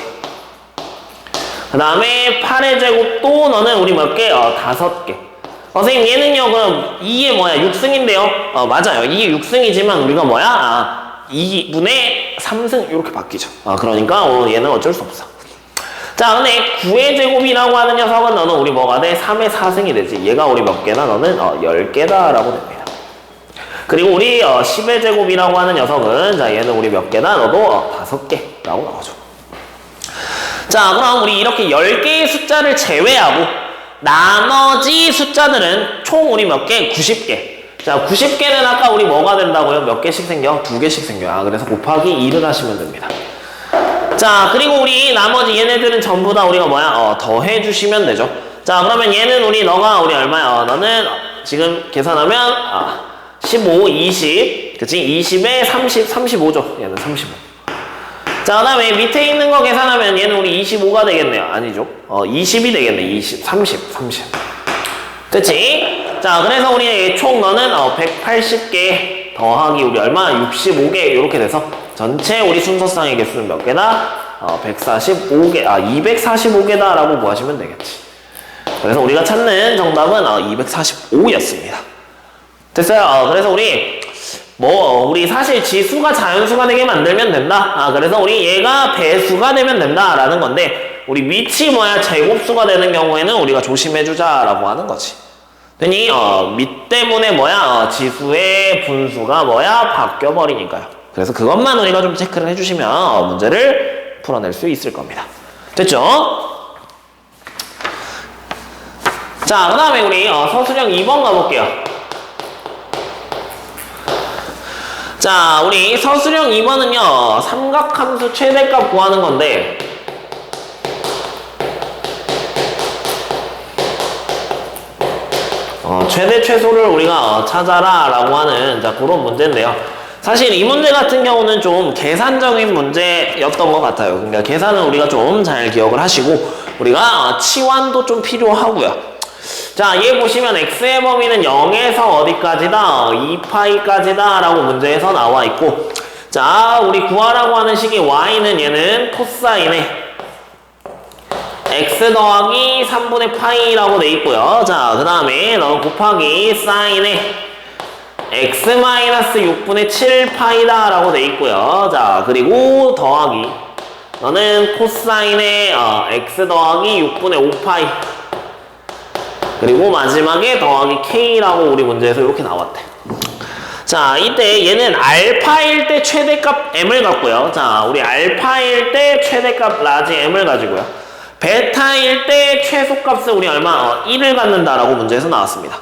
그 다음에 8의 제곱도 너는 우리 몇 개? 5개. 선생님 얘는요 그럼 2의 6승인데요? 맞아요. 2의 6승이지만 우리가 2분의 3승 이렇게 바뀌죠. 그러니까 얘는 어쩔 수 없어. 자, 근데 9의 제곱이라고 하는 녀석은 너는 우리 뭐가 돼? 3의 4승이 되지. 얘가 우리 몇 개나? 너는 10개다 라고 됩니다. 그리고 우리 10의 제곱이라고 하는 녀석은 자, 얘는 우리 몇 개나? 너도 5개 라고 나오죠. 자, 그럼 우리 이렇게 10개의 숫자를 제외하고 나머지 숫자들은 총 우리 몇 개? 90개. 자, 90개는 아까 우리 뭐가 된다고요? 몇 개씩 생겨? 2개씩 생겨요. 그래서 곱하기 2를 하시면 됩니다. 자, 그리고 우리 나머지 얘네들은 전부 다 우리가 더해 주시면 되죠. 자, 그러면 얘는 너가 얼마야? 너는 지금 계산하면 15, 20 그치? 20에 30, 35죠. 얘는 35. 자, 그 다음에 밑에 있는 거 계산하면 얘는 우리 25가 되겠네요. 아니죠. 20이 되겠네. 20, 30. 됐지? 자, 그래서 우리 총 너는 180개 더하기 우리 얼마? 65개 이렇게 돼서 전체 우리 순서상의 개수는 몇 개다? 145개, 245개다 라고 구하시면 되겠지. 그래서 우리가 찾는 정답은 245였습니다. 됐어요? 그래서 우리 사실 지수가 자연수가 되게 만들면 된다. 그래서 우리 얘가 배수가 되면 된다라는 건데 우리 밑이 제곱수가 되는 경우에는 우리가 조심해주자 라고 하는 거지. 되니 밑 때문에 지수의 분수가 바뀌어버리니까요. 그래서 그것만 우리가 좀 체크를 해주시면 문제를 풀어낼 수 있을 겁니다. 됐죠? 자, 그 다음에 우리 서술형 2번 가볼게요. 자, 우리 서술형 2번은요 삼각함수 최대값 구하는 건데 최대 최소를 우리가 찾아라 라고 하는 그런 문제인데요. 사실 이 문제 같은 경우는 좀 계산적인 문제였던 것 같아요. 그러니까 계산은 우리가 좀 잘 기억을 하시고 우리가 치환도 좀 필요하고요. 자, 얘 보시면 x의 범위는 0에서 어디까지다? 2파이까지다 라고 문제에서 나와 있고 자, 우리 구하라고 하는 식이 y는 얘는 코사인에 x 더하기 3분의 파이라고 돼 있고요. 자, 그 다음에 너 곱하기 사인에 x 마이너스 6분의 7파이다 라고 돼 있고요. 자, 그리고 더하기 너는 코사인에 x 더하기 6분의 5파이 그리고 마지막에 더하기 k라고 우리 문제에서 이렇게 나왔대. 자, 이때 얘는 알파일 때 최대값 m을 갖고요. 자, 우리 알파일 때 최대값 라지 m을 가지고요. 베타일 때 최소값을 우리 얼마? 1을 갖는다라고 문제에서 나왔습니다.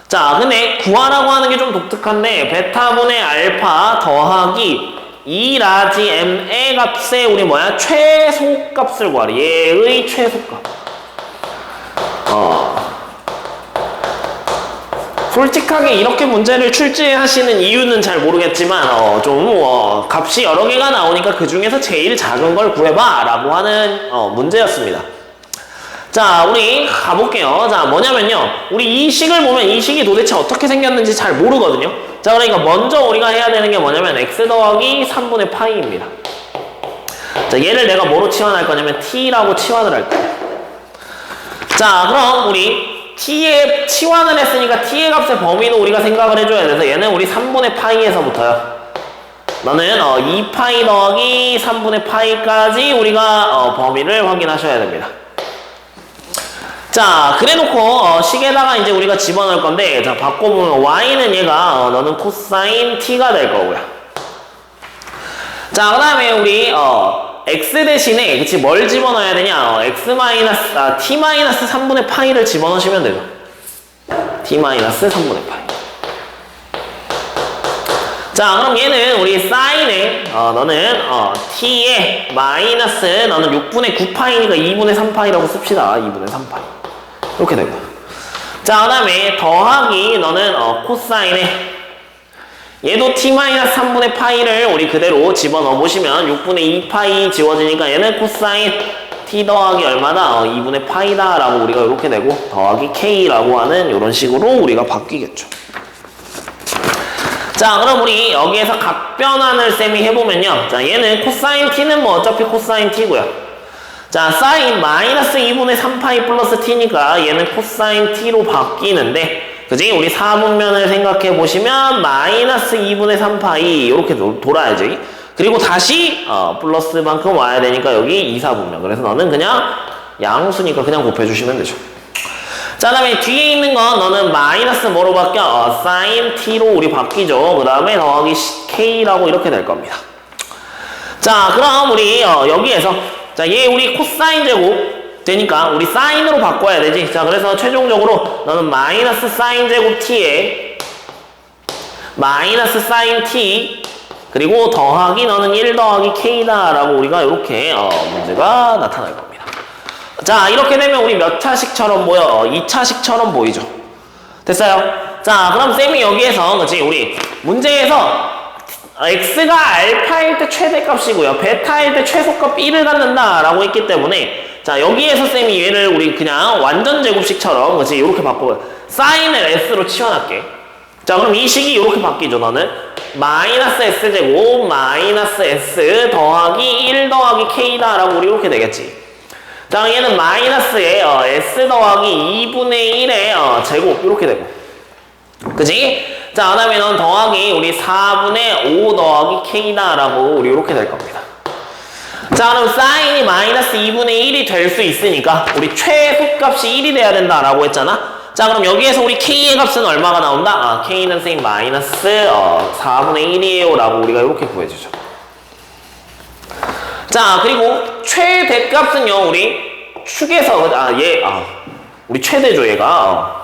자, 근데 구하라고 하는 게 좀 독특한데 베타분의 알파 더하기 2 라지 m의 값에 우리 최소값을 구하래. 얘의 최소값. 솔직하게 이렇게 문제를 출제하시는 이유는 잘 모르겠지만 값이 여러 개가 나오니까 그 중에서 제일 작은 걸 구해봐 라고 하는 문제였습니다. 자, 우리 가볼게요. 자, 뭐냐면요, 우리 이 식을 보면 이 식이 도대체 어떻게 생겼는지 잘 모르거든요. 자, 그러니까 먼저 우리가 해야 되는 게 뭐냐면 x 더하기 3분의 파이입니다. 자, 얘를 내가 뭐로 치환할 거냐면 t라고 치환을 할 거예요. 자, 그럼 우리 t에 치환을 했으니까 t의 값의 범위도 우리가 생각을 해줘야 돼서 얘는 우리 3분의 파이에서부터요. 너는 2파이 더하기 3분의 파이까지 우리가 범위를 확인하셔야 됩니다. 자, 그래놓고 식에다가 이제 우리가 집어넣을 건데, 자, 바꿔보면 y는 얘가 너는 코사인 t가 될 거고요. 자, 그 다음에 우리 x 대신에 그치 뭘 집어넣어야 되냐? t 마이너스 3분의 파이를 집어넣으시면 되죠. t 마이너스 3분의 파이. 자, 그럼 얘는 우리 사인에 너는 t에 마이너스 너는 6분의 9파이니까 2분의 3파이라고 씁시다. 2분의 3파이 이렇게 되고. 자, 그 다음에 더하기 너는 코사인에 얘도 t-3분의 파이를 우리 그대로 집어넣어 보시면 6분의 2파이 지워지니까 얘는 코사인 t 더하기 얼마다? 2분의 파이다 라고 우리가 이렇게 되고 더하기 k라고 하는 이런 식으로 우리가 바뀌겠죠. 자, 그럼 우리 여기에서 각변환을 쌤이 해보면요, 자, 얘는 코사인 t는 뭐 어차피 코사인 t고요. 자, 사인 마이너스 2분의 3파이 플러스 t니까 얘는 코사인 t로 바뀌는데, 그지? 우리 4분면을 생각해 보시면 마이너스 2분의 3파이 이렇게 돌아야지. 그리고 다시 플러스만큼 와야 되니까 여기 2, 4분면. 그래서 너는 그냥 양수니까 그냥 곱해주시면 되죠. 자, 그 다음에 뒤에 있는 건 너는 마이너스 뭐로 바뀌어? 사인 t로 우리 바뀌죠. 그 다음에 더하기 k라고 이렇게 될 겁니다. 자, 그럼 우리 여기에서 자, 얘 우리 코사인 제곱 되니까 우리 사인으로 바꿔야 되지. 자, 그래서 최종적으로 너는 마이너스 사인 제곱 t에 마이너스 사인 t 그리고 더하기 너는 1 더하기 k다 라고 우리가 이렇게 문제가 나타날 겁니다. 자, 이렇게 되면 우리 몇 차식처럼 보여? 2차식처럼 보이죠. 됐어요? 자, 그럼 쌤이 여기에서 그치 우리 문제에서 x가 알파일 때 최대값이고요, 베타일 때 최소값 1을 갖는다 라고 했기 때문에 자, 여기에서 쌤이 얘를 우리 그냥 완전 제곱식처럼 그치 이렇게 바꿔요. 사인을 s로 치환할게. 자, 그럼 이 식이 이렇게 바뀌죠. 너는 마이너스 s제곱 마이너스 s 더하기 1 더하기 k다 라고 우리 이렇게 되겠지. 자, 얘는 마이너스에 s 더하기 2분의 1의 제곱 이렇게 되고, 그치? 자, 그 다음에 넌 더하기 우리 4분의 5 더하기 k다 라고 우리 이렇게 될 겁니다. 자, 그럼 사인이 마이너스 2분의 1이 될 수 있으니까 우리 최소값이 1이 돼야 된다 라고 했잖아. 자, 그럼 여기에서 우리 k의 값은 얼마가 나온다? k는 쌤 마이너스 4분의 1이에요 라고 우리가 이렇게 구해주죠. 자, 그리고 최대값은요 우리 축에서 우리 최대죠 얘가.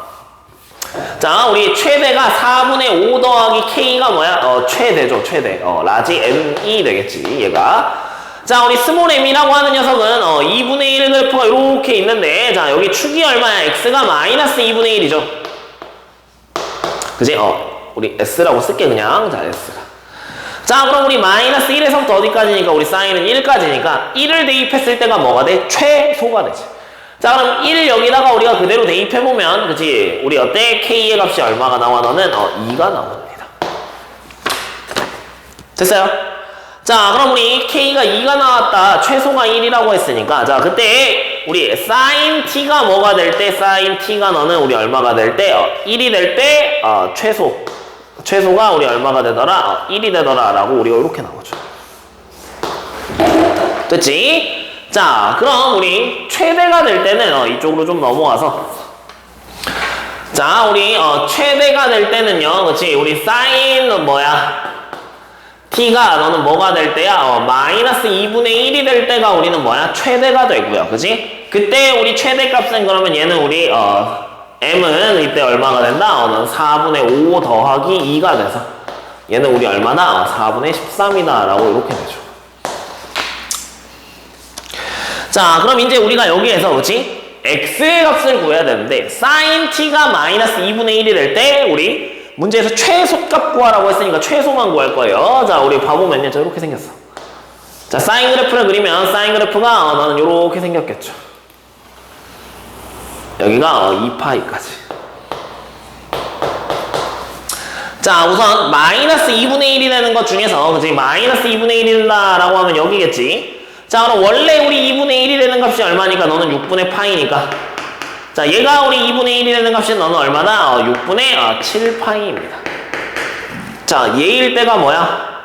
자, 우리 최대가 4분의 5 더하기 k가 뭐야? 최대죠, 최대. 라지 m이 되겠지, 얘가. 자, 우리 스몰 m이라고 하는 녀석은 2분의 1 그래프가 이렇게 있는데, 자, 여기 축이 얼마야? x가 마이너스 2분의 1이죠. 그지? 우리 s라고 쓸게, 그냥. 자, s가. 자, 그럼 우리 마이너스 1에서부터 어디까지니까? 우리 사인은 1까지니까 1을 대입했을 때가 뭐가 돼? 최소가 되지. 자, 그럼 1 여기다가 우리가 그대로 대입해보면, 그치? 우리 어때? k의 값이 얼마가 나와? 너는 2가 나옵니다. 됐어요? 자, 그럼 우리 k가 2가 나왔다. 최소가 1이라고 했으니까. 자, 그때 우리 sin t가 뭐가 될 때? sin t가 너는 우리 얼마가 될 때? 1이 될 때, 최소가 우리 얼마가 되더라? 1이 되더라. 라고 우리가 이렇게 나오죠. 됐지? 자, 그럼 우리 최대가 될 때는 이쪽으로 좀 넘어와서 자, 우리 최대가 될 때는요, 그치? 우리 sin 뭐야? t가 너는 뭐가 될 때야? 마이너스 2분의 1이 될 때가 우리는 뭐야? 최대가 되고요, 그치? 그때 우리 최대값은 그러면 얘는 우리 m은 이때 얼마가 된다? 너는 4분의 5 더하기 2가 돼서 얘는 우리 얼마나? 4분의 13이다 라고 이렇게 되죠. 자, 그럼 이제 우리가 여기에서 그치? x의 값을 구해야 되는데 sin t가 마이너스 2분의 1이 될 때 우리 문제에서 최소값 구하라고 했으니까 최소만 구할 거예요. 자, 우리 봐보면요. 자, 이렇게 생겼어. 자, 사인 그래프를 그리면 사인 그래프가 너는 이렇게 생겼겠죠. 여기가 2파이까지. 자, 우선 마이너스 2분의 1이 되는 것 중에서 그치? 마이너스 2분의 1이라고 하면 여기겠지. 자, 그럼 원래 우리 2분의 1이 되는 값이 얼마니까 너는 6분의 파이니까. 자, 얘가 우리 2분의 1이 되는 값이 너는 얼마나? 6분의 7파이입니다. 자, 얘일 때가 뭐야?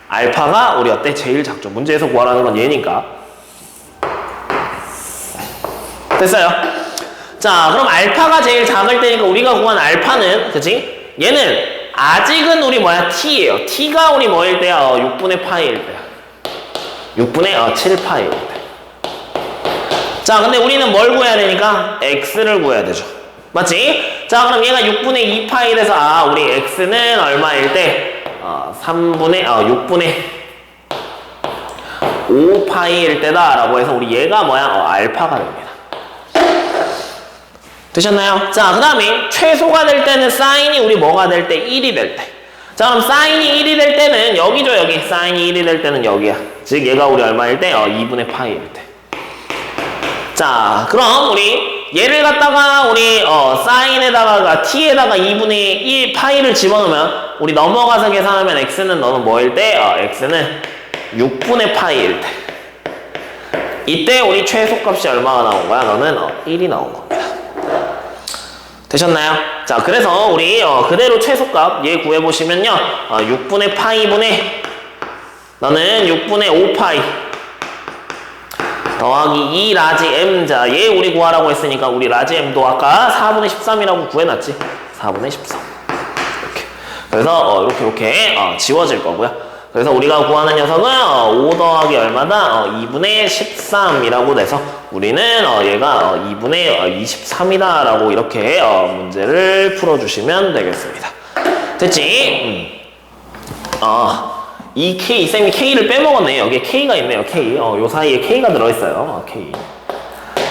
알파가 우리 어때? 제일 작죠. 문제에서 구하라는 건 얘니까. 됐어요? 자, 그럼 알파가 제일 작을 때니까 우리가 구한 알파는, 그치? 얘는 아직은 우리 뭐야? t예요. t가 우리 뭐일 때야? 6분의 파이일 때야. 6분의 7파이일 때. 자, 근데 우리는 뭘 구해야 되니까? x를 구해야 되죠. 맞지? 자, 그럼 얘가 6분의 2파이 돼서 우리 x는 얼마일 때? 6분의 5파이일 때다 라고 해서 우리 얘가 뭐야? 알파가 됩니다. 되셨나요? 자, 그 다음에 최소가 될 때는 사인이 우리 뭐가 될 때? 1이 될 때. 자, 그럼 사인이 1이 될 때는 여기죠, 여기. 사인이 1이 될 때는 여기야. 즉 얘가 우리 얼마일 때? 2분의 파이일 때. 자, 그럼 우리 얘를 갖다가 우리 사인에다가 t에다가 2분의 1 파이를 집어넣으면 우리 넘어가서 계산하면 x는 너는 뭐일 때? x는 6분의 파이일 때. 이때 우리 최소값이 얼마가 나온 거야? 너는 1이 나온 겁니다. 되셨나요? 자, 그래서 우리 그대로 최소값 얘 구해보시면요. 6분의 파이분의 너는 6분의 5파이 더하기 2 라지 m. 자, 얘 우리 구하라고 했으니까 우리 라지 m도 아까 4분의 13이라고 구해놨지. 4분의 13 이렇게. 그래서 이렇게 지워질 거고요. 그래서 우리가 구하는 녀석은 5 더하기 얼마다? 2분의 13이라고 돼서 우리는 얘가 2분의 23이다 라고 이렇게 문제를 풀어주시면 되겠습니다. 됐지? 이 K, 쌤이 K를 빼먹었네. 여기에 K가 있네요. K. 요 사이에 K가 들어있어요. K.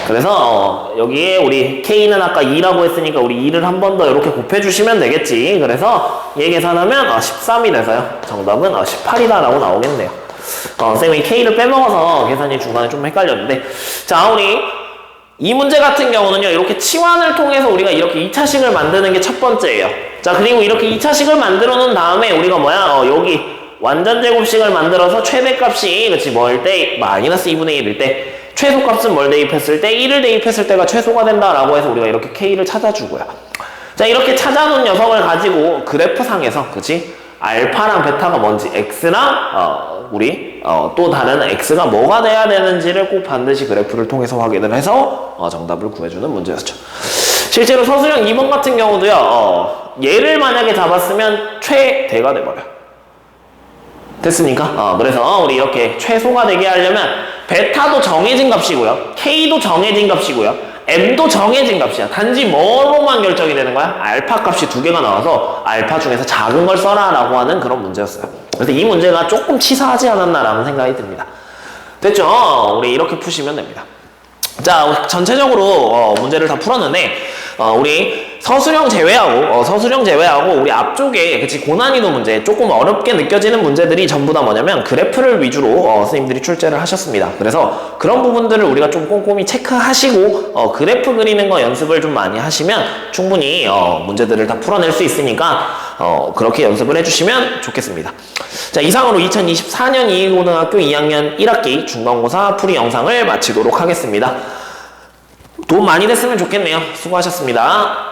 그래서 여기에 우리 K는 아까 2라고 했으니까 우리 2를 한 번 더 이렇게 곱해주시면 되겠지. 그래서 얘 계산하면 13이 돼서요. 정답은 18이다 라고 나오겠네요. 쌤이 K를 빼먹어서 계산이 중간에 좀 헷갈렸는데, 자, 우리 이 문제 같은 경우는요, 이렇게 치환을 통해서 우리가 이렇게 2차식을 만드는 게 첫 번째예요. 자, 그리고 이렇게 2차식을 만들어 놓은 다음에 우리가 뭐야? 여기 완전 제곱식을 만들어서 최대값이 그치 뭐일 때? 마이너스 2분의 1일 때 최소값은 뭘 대입했을 때? 1을 대입했을 때가 최소가 된다라고 해서 우리가 이렇게 K를 찾아주고요. 자, 이렇게 찾아놓은 녀석을 가지고 그래프상에서 그치? 알파랑 베타가 뭔지 x랑 우리 또 다른 x가 뭐가 돼야 되는지를 꼭 반드시 그래프를 통해서 확인을 해서 정답을 구해주는 문제였죠. 실제로 서술형 2번 같은 경우도요. 얘를 만약에 잡았으면 최대가 돼버려요. 됐습니까? 그래서 우리 이렇게 최소가 되게 하려면 베타도 정해진 값이고요. K도 정해진 값이고요. M도 정해진 값이야. 단지 뭐로만 결정이 되는 거야? 알파 값이 2개가 나와서 알파 중에서 작은 걸 써라 라고 하는 그런 문제였어요. 그래서 이 문제가 조금 치사하지 않았나 라는 생각이 듭니다. 됐죠? 우리 이렇게 푸시면 됩니다. 자, 전체적으로 문제를 다 풀었는데 우리 서술형 제외하고 우리 앞쪽에 그치 고난이도 문제 조금 어렵게 느껴지는 문제들이 전부 다 뭐냐면 그래프를 위주로 선생님들이 출제를 하셨습니다. 그래서 그런 부분들을 우리가 좀 꼼꼼히 체크하시고 그래프 그리는 거 연습을 좀 많이 하시면 충분히 문제들을 다 풀어낼 수 있으니까 그렇게 연습을 해주시면 좋겠습니다. 자, 이상으로 2024년 2일고등학교 2학년 1학기 중간고사 풀이 영상을 마치도록 하겠습니다. 도움 많이 됐으면 좋겠네요. 수고하셨습니다.